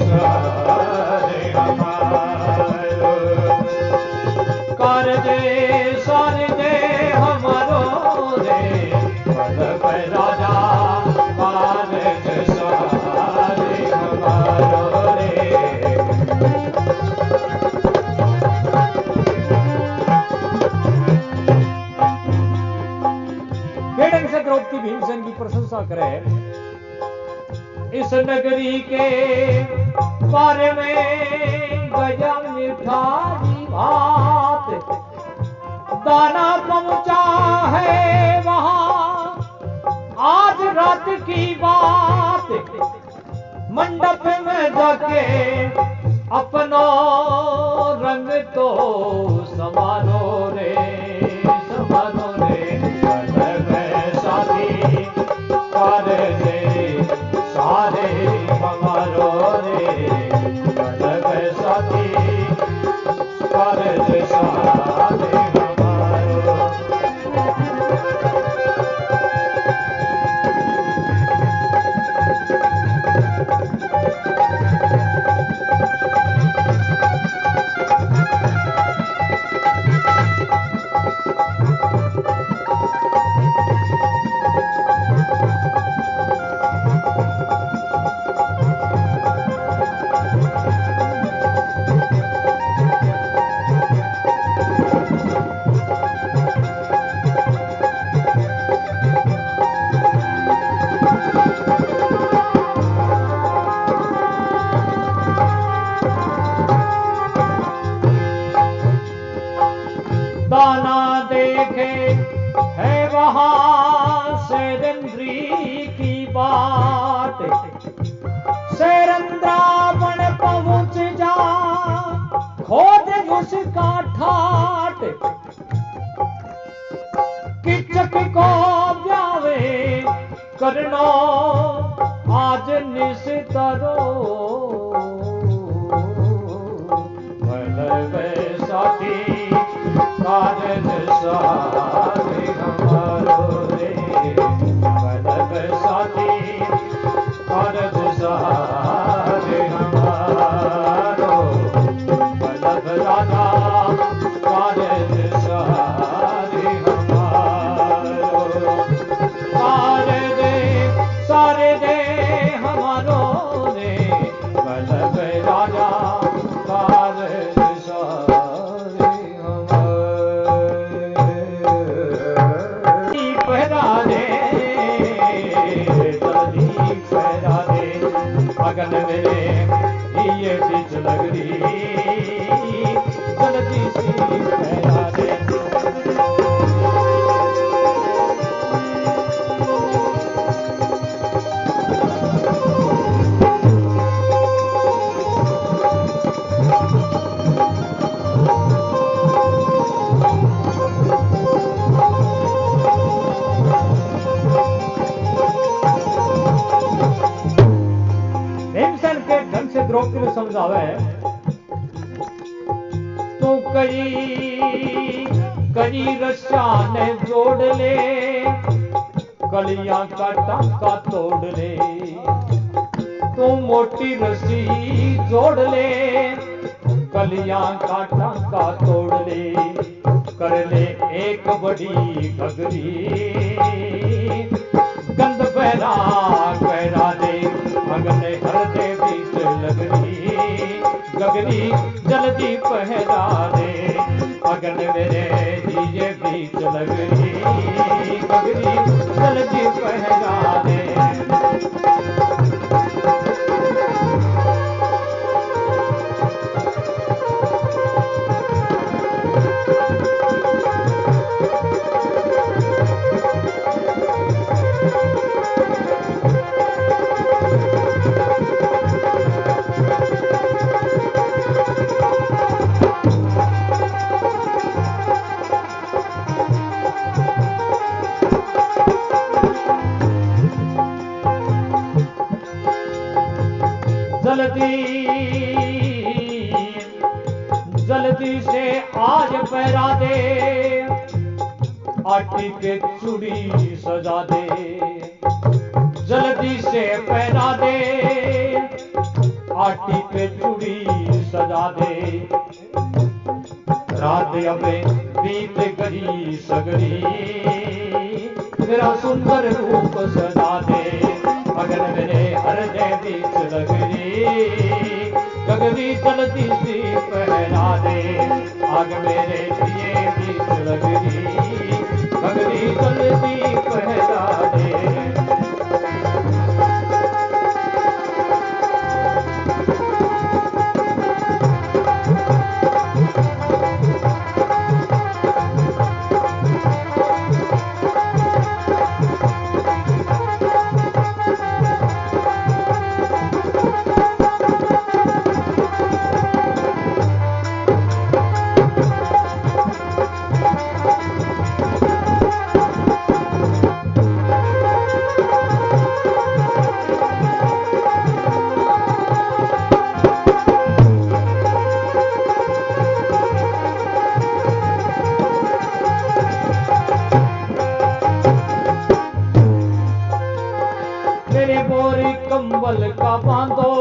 Speaker 1: सारे हमारो। कर दे सारे दे हमारो रे। बलद राजा कार सारे हमारो रे। बेढंग से द्रौपदी भीमसेन की प्रशंसा करे। इस नगरी के बारे में गया मिठाई बात। दाना पहुंचा है वहां आज रात की बात। मंडप में जाके अपनो रंग तो संभालो रे संभालो रे। शादी कर दे सारे हमारो रे। शादी कर दे सारे हमारो। दाना देखे है वहां शैरंद्री की बाट। शैरंद्रावन पहुंच जा खोद उसका ठाट। किचक को ब्यावे करनो आज निस्तरो। साथी कारज सारे हमारो रे। बलद साथी कारज सारे हमारो। बलद राजा कारज सारे हमारो। कारज भीमसेन के ढंग से द्रौपदी में समझावे तो कई रस्सा ने जोड़ ले कलियां का टांका तोड़ ले तो मोटी रस्सी जोड़ ले कलियां का टांका तोड़ ले कर ले एक बड़ी घगरी गंद बहरा बहरा दे अगले हर दे बीच लगरी गगरी जल्दी पहरा दे अगन मेरे दीजे बीच लगरी गगरी जल्दी पहरा दे जल्दी से आज पहरा दे आटी के चूड़ी सजा दे जल्दी से पहरा दे आटी पे चूड़ी सजा दे रात अबे बीत गई सगरी मेरा सुंदर रूप सजा दे मगर मेरे हृदय बीच लगरी गगरी जल्दी सी पहरा दे आग मेरे दिए बीच लगरी गगरी जल्दी पहरा दे कंबल का बांधो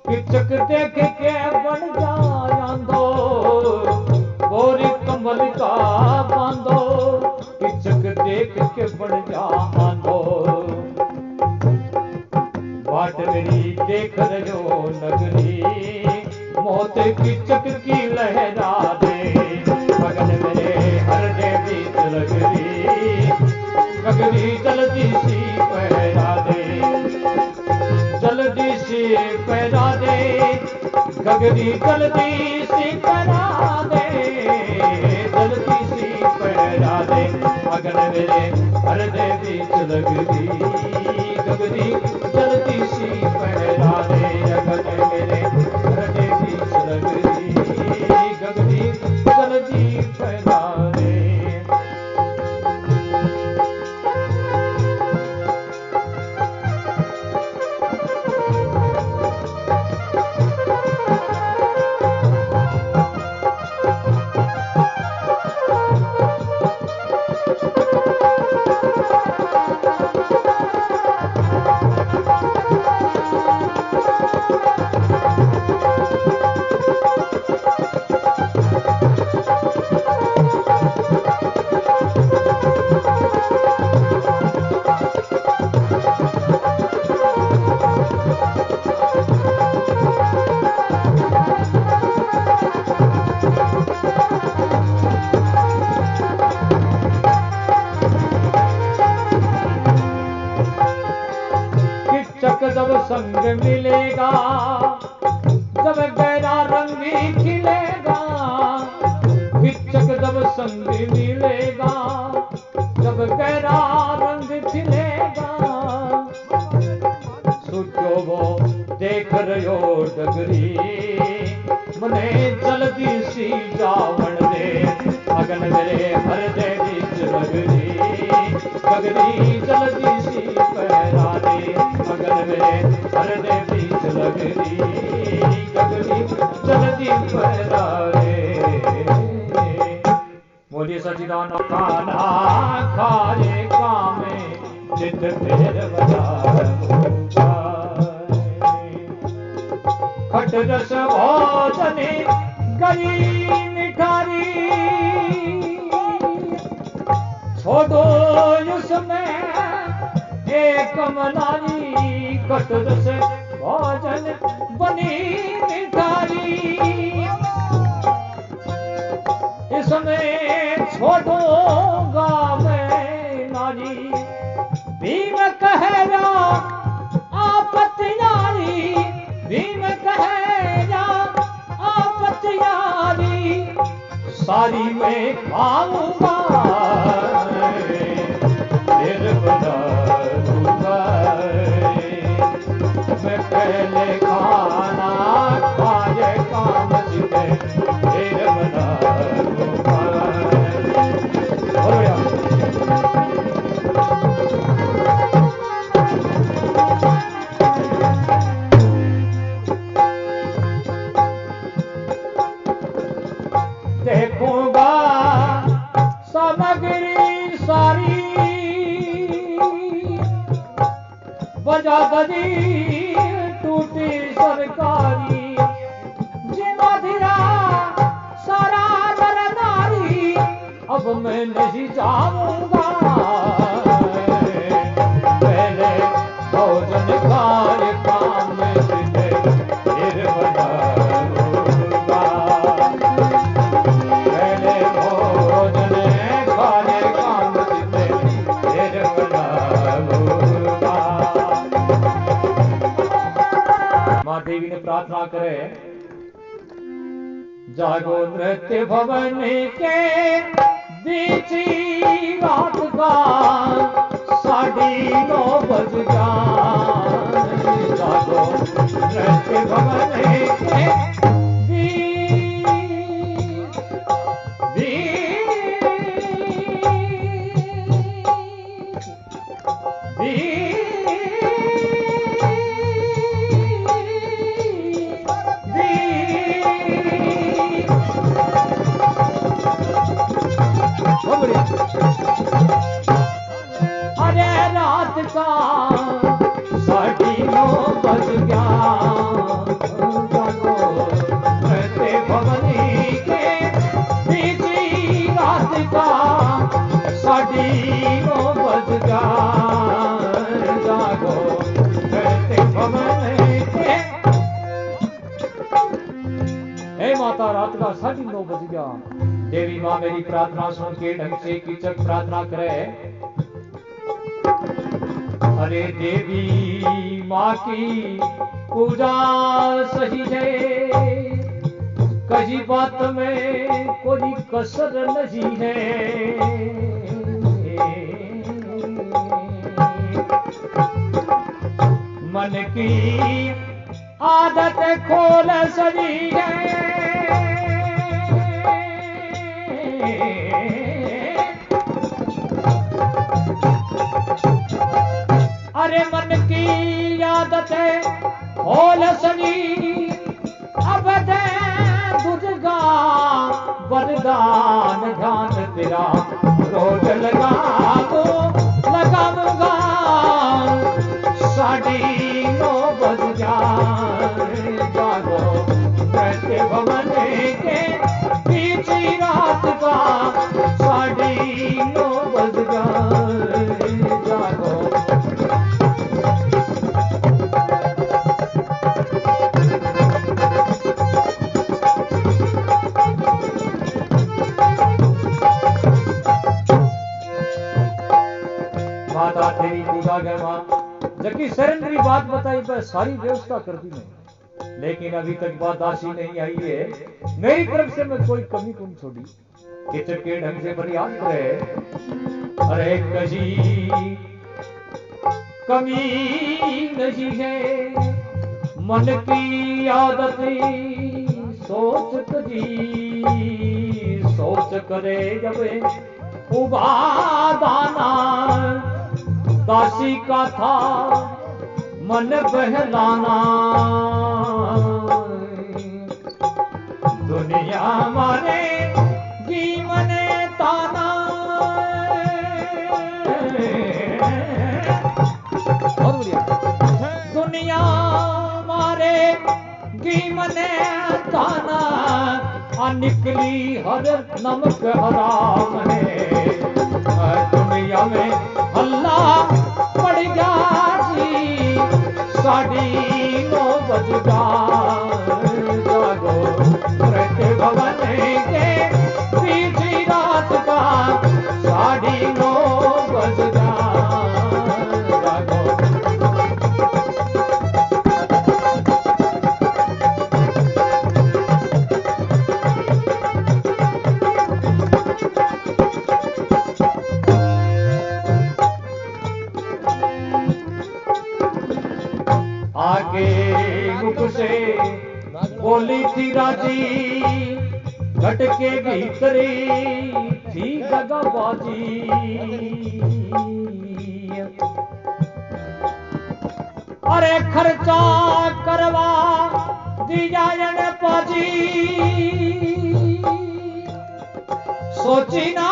Speaker 1: किचक देख के बन जाएंदो बोरी कंबल का बांधो किचक देख के बन जाएंदो बाट मेरी देख रहो नगरी मौत किचक की लहरा दे मगन मेरे हृदय बीच लगरी गगरी जल्दी सी पहरा दे जल्दी सी पहरा दे गगरी जल्दी सी पहरा दे जल्दी सी पहरा दे मगन मेरे हृदय बीच लगरी गगरी जल्दी सी पहरा दे मगन मेरे हृदय बीच लगरी गगरी जल्दी पहरा दे जब संग मिलेगा जब गहरा रंगी खिलेगा हिचक जब संग मिलेगा जब गहरा रंग खिलेगा सोचो वो देख रहे हो डगरी सुने जल्दी सी जावण दे अगन मेरे हृदय बीच लगरी गगरी जल्दी सी पहरा दे अगन मेरे हृदय बीच लगरी गगरी जल्दी पहरा दे बोलिए सचिदानंद खाना खाए कामे चित फेर बजा खट रस भोजने गरी मिठारी छोड़ो उसमें एक मनारी खट रस भोजन बनी मिठारी इसमें छोड़ोगा मैं नारी भीम कहेगा आपत्तियारी भीम कहेगा आपत्तियारी सारी मैं खाऊंगा फिर बनाऊंगा मैं पहले खाना खाए काम सीधे फिर बनाऊंगा देखूंगा सामग्री सारी बजा ददी टूटी सरकारी जिना धीरा सारा नर नारी अब मैं नहीं जाऊंगा पहले भोजन खाए काम सीधे फिर बनाऊंगा पहले भोजन खाए काम सीधे फिर बनाऊंगा। माँ देवी ने प्रार्थना करे जागो नृत्य भवन के बीच रात का 9:30 बज जाए जागो नृत्य भवन के अरे रात का 9:30 बज गया जागो नृत्य भवनी के बीच रात का 9:30 बज गया जागो नृत्य भवनी के हे माता रात का 9:30 बज गया। देवी माँ मेरी प्रार्थना सुन के ढंग से कीचक प्रार्थना करे अरे देवी माँ की पूजा सही है कहीं बात में कोई कसर नहीं है मन की आदत खोल सही है अरे मन की आदत है खोल सनी अब दे तुझगा वरदान ध्यान तेरा रोज लगा तो लगाऊंगा 9:30 बज जाए जागो नृत्य भवन के बीच रात का 9:30 बज जाए जागो माता तेरी पूजा गए माँ जबकि शरण की बात बताई पर सारी व्यवस्था कर दी नहीं लेकिन अभी तक बात दासी नहीं आई है मेरी तरफ से मैं कोई कमी को नहीं छोड़ी किचक के ढंग से फरियाद करे अरे कजी कमी नहीं है मन की आदत सोच जी सोच करे जब उबादाना दासी का था मन बहलाना दुनिया मारे जी मने ताना बहुत बढ़िया दुनिया मारे जी मने ताना निकली हर नमक हराम है दुनिया में हल्ला पड़ गया जी साड़ी 9 बज जागो रहते भवन के बीच रात का साड़ी 9 बज जागो आगे मुख से बोली थी राजी घट के भीतरी थी दगाबाजी अरे खर्चा करवा दिया ने पाजी सोची ना